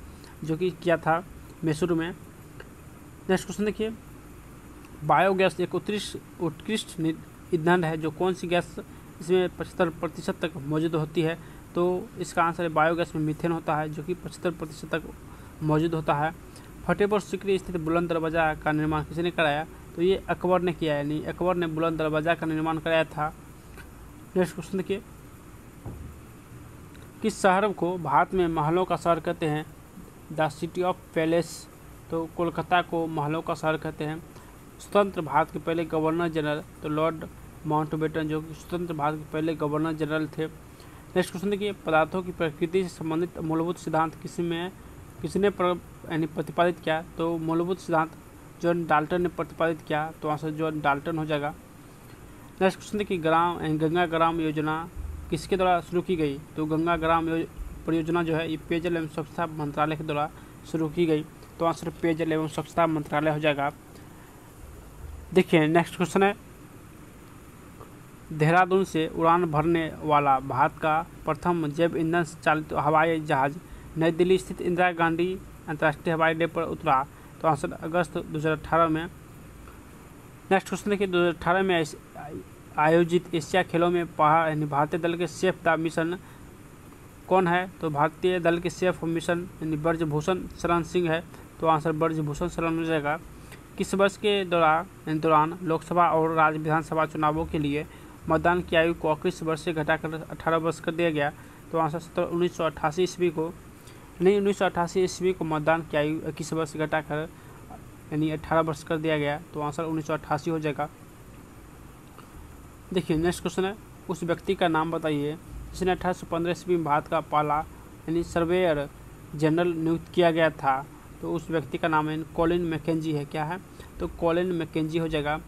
जो कि किया था मैसूर में। नेक्स्ट क्वेश्चन देखिए, बायोगैस एक उत्कृष्ट ईंधन है जो कौन सी गैस इसमें 75% तक मौजूद होती है? तो इसका आंसर है बायोगैस में मीथेन होता है जो कि 75% तक मौजूद होता है। फतेहपुर सीकरी स्थित बुलंद दरवाज़ा का निर्माण किसने कराया? तो ये अकबर ने किया, यानी अकबर ने बुलंद दरवाज़ा का निर्माण कराया था। नेक्स्ट क्वेश्चन देखिए, किस शहर को भारत में महलों का शहर कहते हैं? The city of palace. तो कोलकाता को महलों का शहर कहते हैं। स्वतंत्र भारत के पहले गवर्नर जनरल तो लॉर्ड माउंटबेटन जो कि स्वतंत्र भारत के पहले गवर्नर जनरल थे। नेक्स्ट क्वेश्चन देखिए, पदार्थों की प्रकृति से संबंधित मूलभूत सिद्धांत किसने प्रतिपादित किया? तो मूलभूत सिद्धांत जॉन डाल्टन ने प्रतिपादित किया, तो आंसर जॉन डाल्टन हो जाएगा। नेक्स्ट क्वेश्चन देखिए, गंगा ग्राम योजना किसके द्वारा शुरू की गई? तो गंगा ग्राम परियोजना जो है ये पेयजल एवं स्वच्छता मंत्रालय के द्वारा शुरू की गई, तो आंसर पेयजल एवं स्वच्छता मंत्रालय हो जाएगा। देखिए नेक्स्ट क्वेश्चन है, देहरादून से उड़ान भरने वाला भारत का प्रथम जैव ईंधन से चालित हवाई जहाज नई दिल्ली स्थित इंदिरा गांधी अंतर्राष्ट्रीय हवाई अड्डे पर उतरा, तो आंसर अगस्त 2018 में। नेक्स्ट क्वेश्चन देखिए, 2018 में आयोजित एशिया खेलों में भारतीय दल के सेफ द मिशन कौन है? तो भारतीय दल के सेफ मिशन यानी ब्रजभूषण शरण सिंह है, तो आंसर ब्रजभूषण शरण हो जाएगा। किस वर्ष के दौरान लोकसभा और राज्य विधानसभा चुनावों के लिए मतदान की आयु को 21 वर्ष से घटाकर 18 वर्ष कर दिया गया, तो आंसर 1988 ईस्वी को मतदान की आयु 21 वर्ष से घटाकर यानी 18 वर्ष कर दिया गया, तो आंसर 1988 हो जाएगा। देखिए नेक्स्ट क्वेश्चन है, उस व्यक्ति का नाम बताइए जिसने 1815 ईस्वी में भारत का पहला यानी सर्वेयर जनरल नियुक्त किया गया था, तो उस व्यक्ति का नाम है कॉलिन मैकेंजी है। क्या है? तो कॉलिन मैकेंजी हो जाएगा।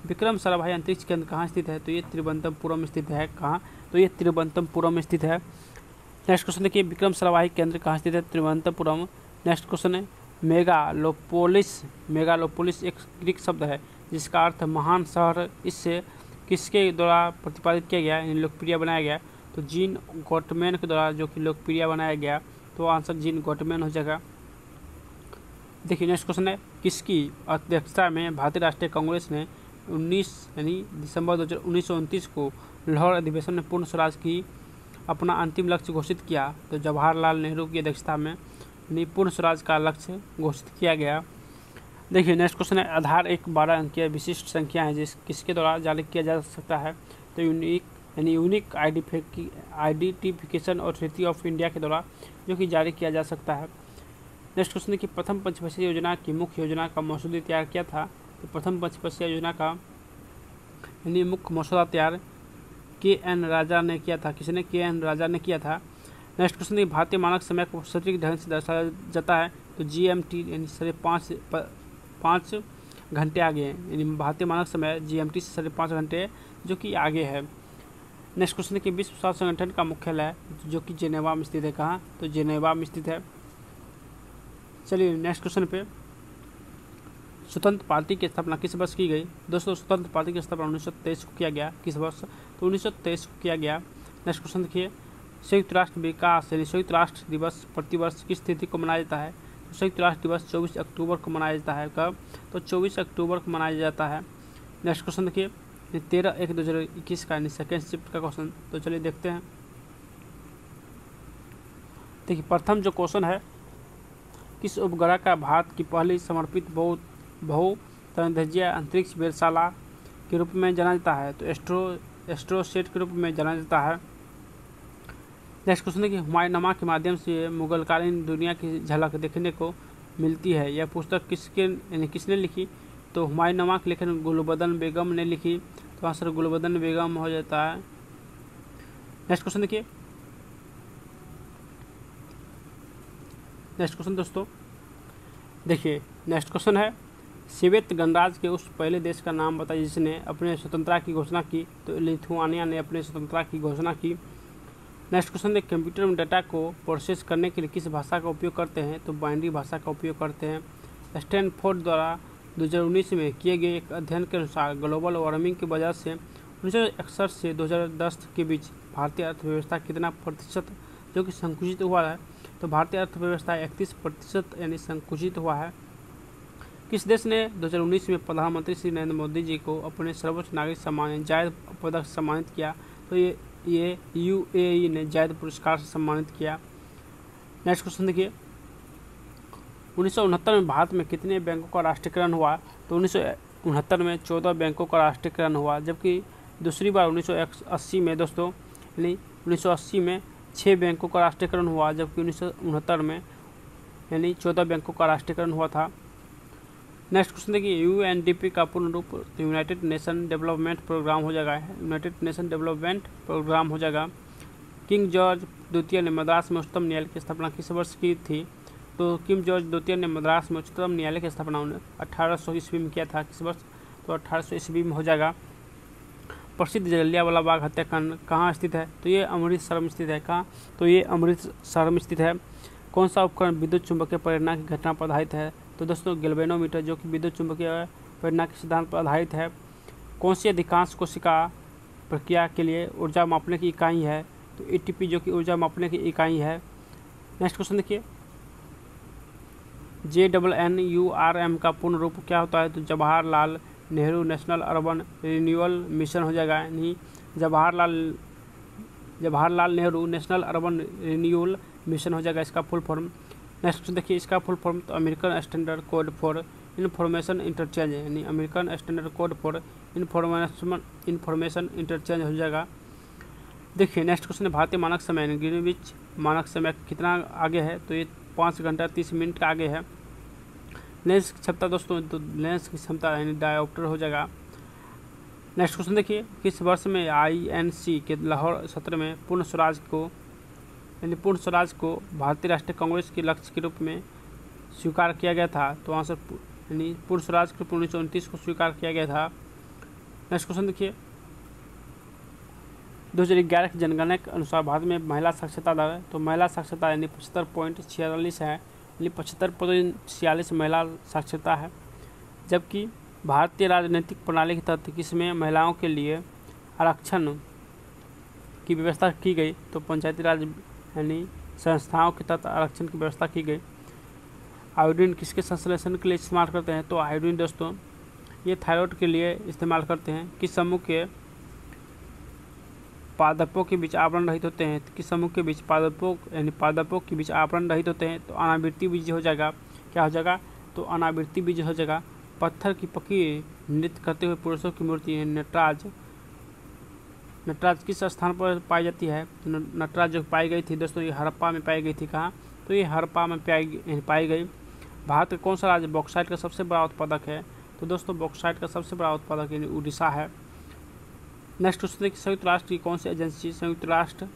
विक्रम साराभाई अंतरिक्ष केंद्र कहाँ स्थित है? तो ये तिरुवनंतपुरम स्थित है। कहाँ? तो ये तिरुवनंतपुरम स्थित है। नेक्स्ट क्वेश्चन देखिए, विक्रम साराभाई केंद्र कहाँ स्थित है? तिरुवनंतपुरम। नेक्स्ट क्वेश्चन है, मेगालोपोलिस एक ग्रीक शब्द है जिसका अर्थ महान शहर, इससे किसके द्वारा प्रतिपादित किया गया यानी लोकप्रिय बनाया गया? तो जीन गॉटमैन के द्वारा जो कि लोकप्रिय बनाया गया, तो आंसर जीन गॉटमैन हो जाएगा। देखिए नेक्स्ट क्वेश्चन है, किसकी अध्यक्षता में भारतीय राष्ट्रीय कांग्रेस ने 19 यानी दिसंबर 1929 को लाहौर अधिवेशन में पूर्ण स्वराज की अपना अंतिम लक्ष्य घोषित किया? तो जवाहरलाल नेहरू की अध्यक्षता में यानी पूर्ण स्वराज का लक्ष्य घोषित किया गया। देखिए नेक्स्ट क्वेश्चन है, आधार एक 12 अंकीय विशिष्ट संख्या है किसके द्वारा जारी किया जा सकता है? तो unique identification authority of India के द्वारा जो कि जारी किया जा सकता है। नेक्स्ट क्वेश्चन है कि प्रथम पंचवर्षीय योजना की मुख्य योजना का मसौदा तैयार किया था? तो प्रथम पंचवर्षीय योजना का यानी मुख्य मसौदा तैयार के.एन. राजा ने किया था। किसने? के.एन. राजा ने किया था। नेक्स्ट क्वेश्चन है, भारतीय मानक समय को सटीक ढंग से दर्शाया जाता है? तो GMT यानी 5.5 घंटे आगे है, यानी भारतीय मानक समय GMT से 5.5 घंटे जो कि आगे है। नेक्स्ट क्वेश्चन है कि विश्व स्वास्थ्य संगठन का मुख्यालय जो कि जेनेवा में स्थित है। कहाँ? तो जेनेवा में स्थित है। चलिए नेक्स्ट क्वेश्चन पे, स्वतंत्र पार्टी की स्थापना किस वर्ष की गई? दोस्तों स्वतंत्र पार्टी की स्थापना 1923 को किया गया। किस वर्ष? तो 1923 को किया गया। नेक्स्ट क्वेश्चन देखिए, संयुक्त राष्ट्र विकास यानी संयुक्त राष्ट्र दिवस प्रतिवर्ष किस तिथि को मनाया जाता है? तो संयुक्त राष्ट्र दिवस 24 अक्टूबर को मनाया जाता है। कब? तो 24 अक्टूबर को मनाया जाता है। नेक्स्ट क्वेश्चन देखिए, 13/1/2021 का यानी सेकेंड शिफ्ट का क्वेश्चन, तो चलिए देखते हैं। देखिए प्रथम जो क्वेश्चन है, किस उपग्रह का भारत की पहली समर्पित बहु-तरंगदैर्घ्य अंतरिक्ष वेधशाला के रूप में जाना जाता है? तो एस्ट्रोसेट के रूप में जाना जाता है। नेक्स्ट क्वेश्चन है कि हुमायूंनामा के माध्यम से मुगलकालीन दुनिया की झलक देखने को मिलती है। यह पुस्तक किसने लिखी? तो हुमायूंनामा के लेखन गुलबदन बेगम ने लिखी, तो आंसर गुलबदन बेगम हो जाता है। नेक्स्ट क्वेश्चन देखिए, नेक्स्ट क्वेश्चन दोस्तों देखिए, नेक्स्ट क्वेश्चन है सोवियत गणराज्य के उस पहले देश का नाम बताइए जिसने अपने स्वतंत्रता की घोषणा की। तो लिथुआनिया ने अपने स्वतंत्रता की घोषणा की। नेक्स्ट क्वेश्चन है, कंप्यूटर में डाटा को प्रोसेस करने के लिए किस भाषा का उपयोग करते हैं? तो बाइनरी भाषा का उपयोग करते हैं। स्टैनफोर्ड द्वारा 2019 में किए गए एक अध्ययन के अनुसार ग्लोबल वार्मिंग की वजह से 1961 से 2010 के बीच भारतीय अर्थव्यवस्था कितना प्रतिशत जो कि संकुचित हुआ है? तो भारतीय अर्थव्यवस्था 31% यानी संकुचित हुआ है। किस देश ने 2019 में प्रधानमंत्री श्री नरेंद्र मोदी जी को अपने सर्वोच्च नागरिक सम्मान जायद पदक से सम्मानित किया? तो ये UAE ने जायद पुरस्कार से सम्मानित किया। नेक्स्ट क्वेश्चन देखिए, 1969 में भारत में कितने बैंकों का राष्ट्रीयकरण हुआ? तो 1969 में 14 बैंकों का राष्ट्रीयकरण हुआ, जबकि दूसरी बार 1980 में दोस्तों यानी 1980 में 6 बैंकों का राष्ट्रीयकरण हुआ, जबकि 1969 में यानी 14 बैंकों का राष्ट्रीयकरण हुआ था। नेक्स्ट क्वेश्चन देखिए, UNDP का पूर्ण रूप यूनाइटेड नेशन डेवलपमेंट प्रोग्राम हो जाएगा। यूनाइटेड नेशन डेवलपमेंट प्रोग्राम हो जाएगा। किंग जॉर्ज द्वितीय ने मद्रास में उच्चतम न्यायालय की स्थापना किस वर्ष की थी? तो किंग जॉर्ज द्वितीय ने मद्रास में उच्चतम न्यायालय की स्थापना 1800 ईस्वी में किया था। किस वर्ष? तो 1800 ईस्वी में हो जाएगा। प्रसिद्ध जलियांवाला बाग हत्याकांड कहाँ स्थित है? तो ये अमृतसर में स्थित है। कहाँ? तो ये अमृतसर में स्थित है। कौन सा उपकरण विद्युत चुंबकीय प्रेरणा की घटना पर आधारित है? तो दोस्तों गैल्वेनोमीटर, जो कि विद्युत चुंबकीय प्रेरणा के सिद्धांत पर आधारित है। कौन सी अधिकांश कोशिका प्रक्रिया के लिए ऊर्जा मापने की इकाई है? तो ATP, जो कि ऊर्जा मापने की इकाई है। नेक्स्ट क्वेश्चन देखिए, JNNURM का पूर्ण रूप क्या होता है? तो Jawaharlal Nehru national urban renewal mission हो जाएगा। यानी Jawaharlal Nehru national urban renewal mission हो जाएगा इसका फुल फॉर्म। नेक्स्ट देखिए, इसका फुल फॉर्म तो American standard code for information interchange, यानी American standard code for information interchange हो जाएगा। देखिए नेक्स्ट क्वेश्चन है, भारतीय मानक समय ग्रीनविच मानक समय कितना आगे है? तो ये 5 घंटा 30 मिनट का आगे है। लेंस की क्षमता दोस्तों, तो लेंस की क्षमता यानी डायोप्टर हो जाएगा। नेक्स्ट क्वेश्चन देखिए, किस वर्ष में INC के लाहौर सत्र में पूर्ण स्वराज को भारतीय राष्ट्रीय कांग्रेस के लक्ष्य के रूप में स्वीकार किया गया था? तो आंसर यानी पूर्ण स्वराज के रूप 1929 को स्वीकार किया गया था। नेक्स्ट क्वेश्चन देखिए, 2011 की जनगणना के अनुसार भारत में महिला साक्षरता दर, तो महिला साक्षरता यानी 75.46 है, यानी 75.46 महिला साक्षरता है। जबकि भारतीय राजनीतिक प्रणाली के तहत किसमें महिलाओं के लिए आरक्षण की व्यवस्था की गई? तो पंचायती राज यानी संस्थाओं के तहत आरक्षण की व्यवस्था की गई। आयोडीन किसके संश्लेषण के लिए इस्तेमाल करते हैं? तो आयोडीन दोस्तों ये थायराइड के लिए इस्तेमाल करते हैं। किस समूह के पादपों के बीच आवरण रहित होते हैं? किस समूह के बीच पादपों के बीच आवरण रहित होते हैं? तो अनावृत्ति बीज हो जाएगा। क्या हो जाएगा? तो अनावृत्ति बीज हो जाएगा। पत्थर की पकी नृत्य करते हुए पुरुषों की मूर्ति नटराज किस स्थान पर पाई जाती है? तो नटराज जो पाई गई थी दोस्तों ये हड़प्पा में पाई गई थी। कहाँ? तो ये हड़प्पा में पाई गई। भारत का कौन सा राज्य बॉक्साइट का सबसे बड़ा उत्पादक है? तो दोस्तों बॉक्साइट का सबसे बड़ा उत्पादक यानी उड़ीसा है। नेक्स्ट क्वेश्चन देखिए, संयुक्त राष्ट्र की कौन सी एजेंसी संयुक्त राष्ट्र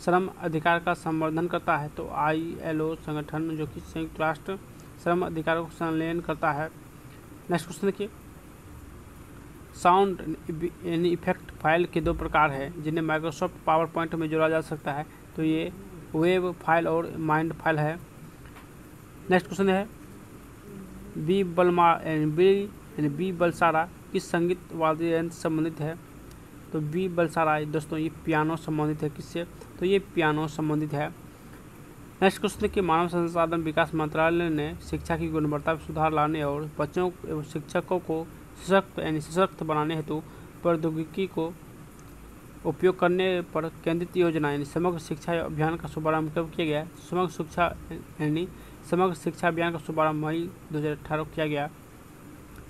श्रम अधिकार का संवर्धन करता है? तो ILO संगठन, जो कि संयुक्त राष्ट्र श्रम अधिकारों का संलयन करता है। नेक्स्ट क्वेश्चन देखिए, साउंड यानी इफेक्ट फाइल के 2 प्रकार हैं जिन्हें माइक्रोसॉफ्ट पावर पॉइंट में जोड़ा जा सकता है। तो ये वेब फाइल और माइंड फाइल है। नेक्स्ट क्वेश्चन है, बी बलसारा किस संगीत वाद्य यंत्र संबंधित है? तो बी बलसारा दोस्तों ये पियानो संबंधित है। किससे? तो ये पियानो संबंधित है। नेक्स्ट क्वेश्चन कि मानव संसाधन विकास मंत्रालय ने शिक्षा की गुणवत्ता में सुधार लाने और बच्चों एवं शिक्षकों को सशक्त बनाने हेतु प्रौद्योगिकी को उपयोग करने पर केंद्रित योजना यानी समग्र शिक्षा अभियान का शुभारंभ कब किया गया? समग्र शिक्षा अभियान का शुभारंभ मई 2018 को किया गया।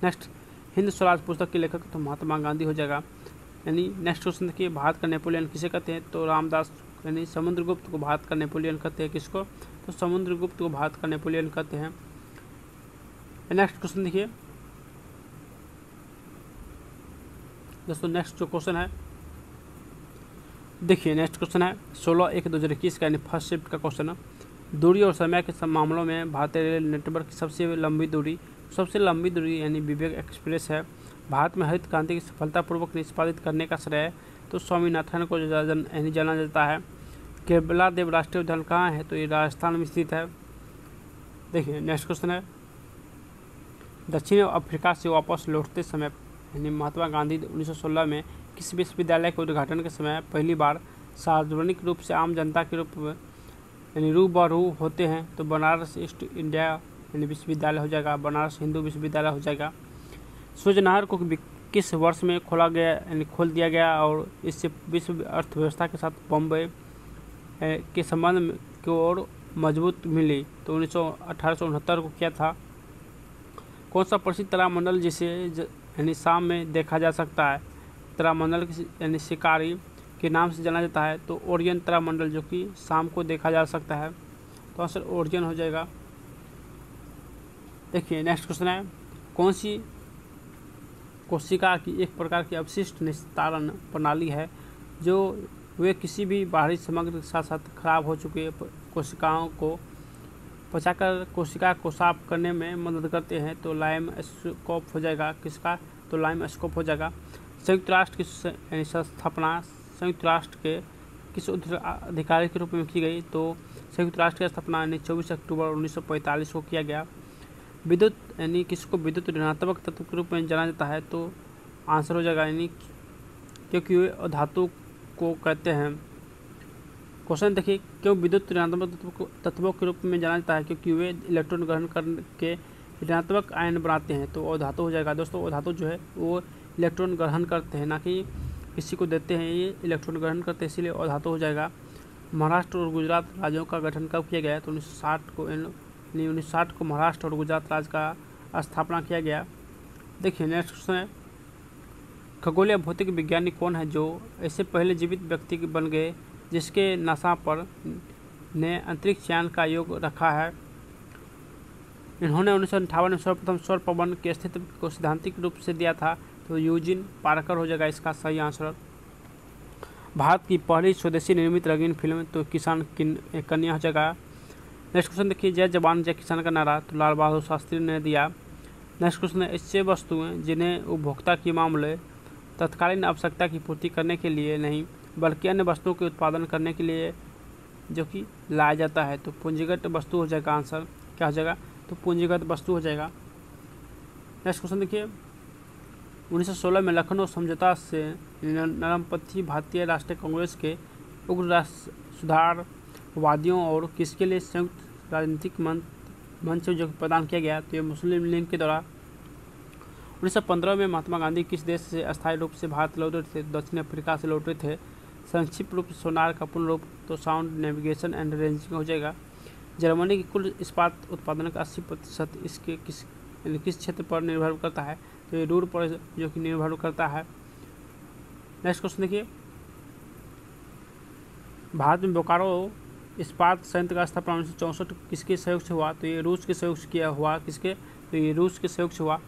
नेक्स्ट, हिंद स्वराज पुस्तक के लेखक तो महात्मा गांधी हो जाएगा। यानी नेक्स्ट क्वेश्चन देखिए, भारत का नेपोलियन किसे कहते हैं? तो रामदास यानी समुद्रगुप्त को भारत का नेपोलियन कहते हैं। किसको? तो समुद्रगुप्त को भारत का नेपोलियन कहते हैं। नेक्स्ट क्वेश्चन देखिए दोस्तों, नेक्स्ट जो क्वेश्चन है देखिए, नेक्स्ट क्वेश्चन है 16/1/2021 का यानी फर्स्ट शिफ्ट का क्वेश्चन है। दूरी और समय के सब मामलों में भारतीय रेल नेटवर्क की सबसे लंबी दूरी सबसे लंबी दूरी यानी विवेक एक्सप्रेस है। भारत में हरित क्रांति की सफलतापूर्वक निष्पादित करने का श्रेय तो स्वामीनाथन को जाना जाता है। केवला देव राष्ट्रीय उद्यान कहाँ है, तो ये राजस्थान में स्थित है। देखिए नेक्स्ट क्वेश्चन है, दक्षिण अफ्रीका से वापस लौटते समय यानी महात्मा गांधी 1916 में किस विश्वविद्यालय के उद्घाटन के समय पहली बार सार्वजनिक रूप से आम जनता के रूप में यानी रूबरू होते हैं, तो बनारस ईस्ट इंडिया यानी विश्वविद्यालय हो जाएगा, बनारस हिंदू विश्वविद्यालय हो जाएगा। सूर्य नहर को किस वर्ष में खोला गया यानी खोल दिया गया और इससे विश्व अर्थव्यवस्था के साथ बॉम्बे के संबंध की ओर मजबूत मिली, तो 1869 को किया था। कौन सा प्रसिद्ध तारामंडल जिसे यानी शाम में देखा जा सकता है, तारामंडल यानी शिकारी के नाम से जाना जाता है, तो ओरियन तारामंडल जो कि शाम को देखा जा सकता है, तो आंसर ओरियन हो जाएगा। देखिए नेक्स्ट क्वेश्चन है, कौन सी कोशिका की एक प्रकार की अवशिष्ट निस्तारण प्रणाली है जो वे किसी भी बाहरी सामग्री के साथ साथ खराब हो चुके कोशिकाओं को पचाकर कोशिका को साफ करने में मदद करते हैं, तो लाइम स्कोप हो जाएगा। किसका, तो लाइम स्कोप हो जाएगा। संयुक्त राष्ट्र की स्थापना संयुक्त राष्ट्र के किस अधिकारी के रूप में की गई, तो संयुक्त राष्ट्र की स्थापना यानी 24 अक्टूबर 1945 को किया गया। विद्युत यानी किसको विद्युत ऋणात्मक तत्व के रूप में जाना जाता है, तो आंसर हो जाएगा यानी क्योंकि वे अधातु को कहते हैं। क्वेश्चन देखिए, क्यों विद्युत ऋणात्मक तत्वों के रूप में जाना जाता है, क्योंकि वे इलेक्ट्रॉन ग्रहण करके ऋणात्मक आयन बनाते हैं, तो अधातु हो जाएगा। दोस्तों अधातु जो है वो इलेक्ट्रॉन ग्रहण करते हैं, ना कि किसी को देते हैं, ये इलेक्ट्रॉन ग्रहण करते हैं, इसीलिए अधातु हो जाएगा। महाराष्ट्र और गुजरात राज्यों का गठन कब किया गया, तो 1960 को महाराष्ट्र और गुजरात राज्य का स्थापना किया गया। देखिए नेक्स्ट क्वेश्चन है, खगोलीय भौतिक वैज्ञानिक कौन है जो ऐसे पहले जीवित व्यक्ति बन गए जिसके नासा पर ने अंतरिक्ष यान का योग रखा है। इन्होंने 1958 में सर्वप्रथम सौर पवन के अस्तित्व को सैद्धांतिक रूप से दिया था, तो यूजिन पार्कर हो जाएगा इसका सही आंसर। भारत की पहली स्वदेशी निर्मित रंगीन फिल्म, तो किसान कन्या हो जाएगा। नेक्स्ट क्वेश्चन देखिए, जय जवान जय किसान का नारा तो लाल बहादुर शास्त्री ने दिया। नेक्स्ट क्वेश्चन है, ऐसे वस्तुएं जिन्हें उपभोक्ता की मामले तत्कालीन आवश्यकता की पूर्ति करने के लिए नहीं बल्कि अन्य वस्तुओं के उत्पादन करने के लिए जो कि लाया जाता है, तो पूंजीगत वस्तु हो जाएगा। आंसर क्या हो जाएगा, तो पूंजीगत वस्तु हो जाएगा। नेक्स्ट क्वेश्चन देखिए, 1916 में लखनऊ समझौता से नरमपंथी भारतीय राष्ट्रीय कांग्रेस के उग्र सुधारवादियों और किसके लिए संयुक्त राजनीतिक मंच जो प्रदान किया गया, तो ये मुस्लिम लीग के द्वारा। 1915 में महात्मा गांधी किस देश से अस्थायी रूप से भारत लौटे थे, दक्षिण अफ्रीका से लौटे थे। संक्षिप्त रूप सोनार का पूर्ण रूप तो साउंड नेविगेशन एंड रेंजिंग हो जाएगा। जर्मनी की कुल इस्पात उत्पादन का 80% इसके किस क्षेत्र पर निर्भर करता है, तो ये रूर पर जो कि निर्भर करता है। नेक्स्ट क्वेश्चन देखिए, भारत में बोकारो इस्पात संयंत्र का स्थापना 1964 किसके सहयोग से हुआ, तो ये रूस के सहयोग से किया हुआ। किसके, तो ये रूस के सहयोग से हुआ।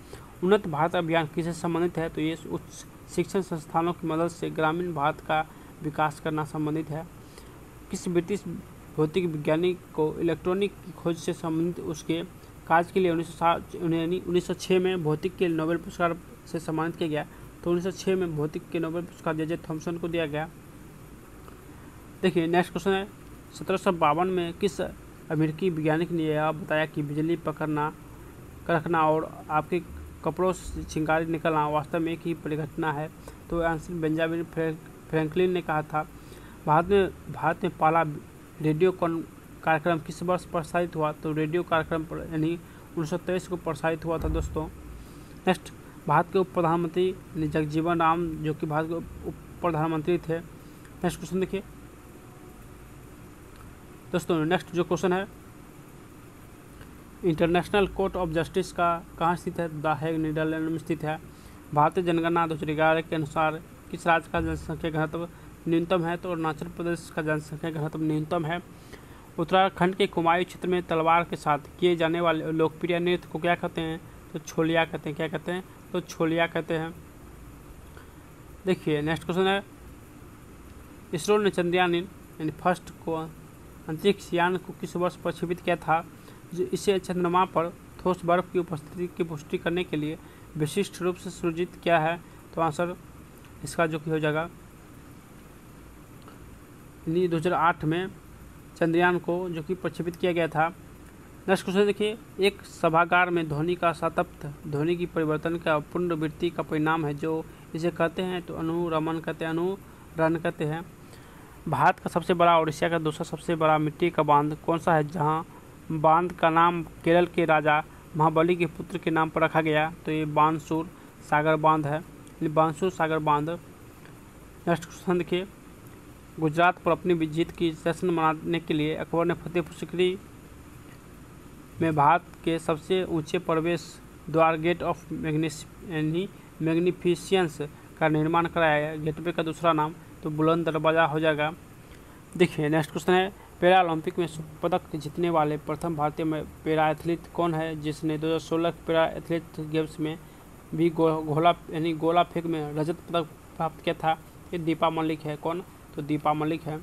उन्नत भारत अभियान किससे संबंधित है, तो ये उच्च शिक्षण संस्थानों की मदद से ग्रामीण भारत का विकास करना संबंधित है। किस ब्रिटिश भौतिक वैज्ञानिक को इलेक्ट्रॉनिक की खोज से संबंधित उसके कार्य के लिए 1906 में भौतिक के नोबेल पुरस्कार से सम्मानित किया गया, तो 1906 में भौतिक के नोबेल पुरस्कार जे थॉमसन को दिया गया। देखिए नेक्स्ट क्वेश्चन है, 1752 में किस अमेरिकी वैज्ञानिक ने यह बताया कि बिजली पकड़ना रखना और आपके कपड़ों से चिंगारी निकलना वास्तव में एक ही परिघटना है, तो आंसर बेंजामिन फ्रैंकलिन ने कहा था। भारत में पहला रेडियो कार्यक्रम किस वर्ष प्रसारित हुआ, तो रेडियो कार्यक्रम यानी 1923 को प्रसारित हुआ था दोस्तों। नेक्स्ट, भारत के उप प्रधानमंत्री जगजीवन राम जो कि भारत के उप प्रधानमंत्री थे। नेक्स्ट क्वेश्चन देखिए दोस्तों, नेक्स्ट जो क्वेश्चन है, इंटरनेशनल कोर्ट ऑफ जस्टिस का कहाँ स्थित है, द हेग नीदरलैंड में स्थित है। भारतीय जनगणना 2011 के अनुसार किस राज्य का जनसंख्या घनत्व न्यूनतम है, तो अरुणाचल प्रदेश का जनसंख्या घनत्व न्यूनतम है। उत्तराखंड के कुमायूं क्षेत्र में तलवार के साथ किए जाने वाले लोकप्रिय नृत्य को क्या कहते हैं, तो छोलिया कहते हैं। क्या कहते हैं, तो छोलिया कहते हैं। देखिए नेक्स्ट क्वेश्चन है, इसरो ने चंद्रयान यानी फर्स्ट को अंतरिक्ष यान को किस वर्ष प्रक्षेपित किया था, जो इसे चंद्रमा पर ठोस बर्फ की उपस्थिति की पुष्टि करने के लिए विशिष्ट रूप से सृजित किया है? तो आंसर इसका जो कि हो जाएगा 2008 में चंद्रयान को जो कि प्रक्षेपित किया गया था। नेक्स्ट क्वेश्चन देखिए, एक सभागार में ध्वनि का सातत्य ध्वनि की परिवर्तन का पुनरावृत्ति का परिणाम है, जो इसे कहते हैं तो अनुरमण कहते हैं, अनुरण कहते हैं। भारत का सबसे बड़ा और एशिया का दूसरा सबसे बड़ा मिट्टी का बांध कौन सा है, जहां बांध का नाम केरल के राजा महाबली के पुत्र के नाम पर रखा गया? तो ये बानसूर सागर बांध है, बानसूर सागर बांध। नेक्स्ट क्वेश्चन देखिए, गुजरात पर अपनी जीत की जश्न मनाने के लिए अकबर ने फतेहपुर सीकरी में भारत के सबसे ऊंचे प्रवेश द्वार गेट ऑफ मैग्निफिशियंस का निर्माण कराया। गेटवे का दूसरा नाम तो बुलंद दरवाज़ा हो जाएगा। देखिए नेक्स्ट क्वेश्चन है, पैरा ओलंपिक में स्वर्ण पदक जीतने वाले प्रथम भारतीय पैरा एथलीट कौन है, जिसने 2016 पैरा एथलीट गेम्स में भी गोला फेंक में रजत पदक प्राप्त किया था? ये दीपा मलिक है। कौन? तो दीपा मलिक है।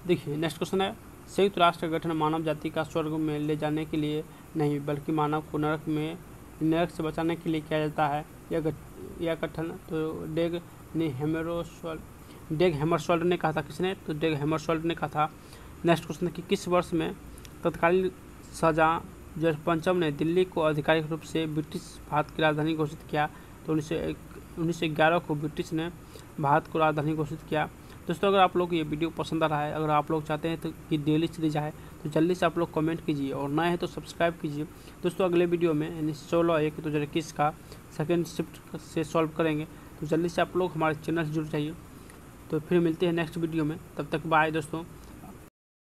देखिए नेक्स्ट क्वेश्चन है, संयुक्त राष्ट्र गठन मानव जाति का स्वर्ग में ले जाने के लिए नहीं बल्कि मानव को नरक से बचाने के लिए किया जाता है। यह गठन तो डेग हैमरशोल्ड ने कहा था। किसने? तो डेग हैमरशोल्ड ने कहा था। नेक्स्ट क्वेश्चन है कि किस वर्ष में तत्कालीन शाहजहां जॉर्ज पंचम ने दिल्ली को आधिकारिक रूप से ब्रिटिश भारत की राजधानी घोषित किया? तो 1911 को ब्रिटिश ने भारत को राजधानी घोषित किया। दोस्तों अगर आप लोग ये वीडियो पसंद आ रहा है, अगर आप लोग चाहते हैं तो कि डेली सीरीज आए तो जल्दी से आप लोग कमेंट कीजिए और नए हैं तो सब्सक्राइब कीजिए। दोस्तों अगले वीडियो में यानी 16/1/2021 का सेकेंड शिफ्ट से सॉल्व करेंगे, तो जल्दी से आप लोग हमारे चैनल से जुड़ जाइए। तो फिर मिलते हैं नेक्स्ट वीडियो में, तब तक बाय दोस्तों।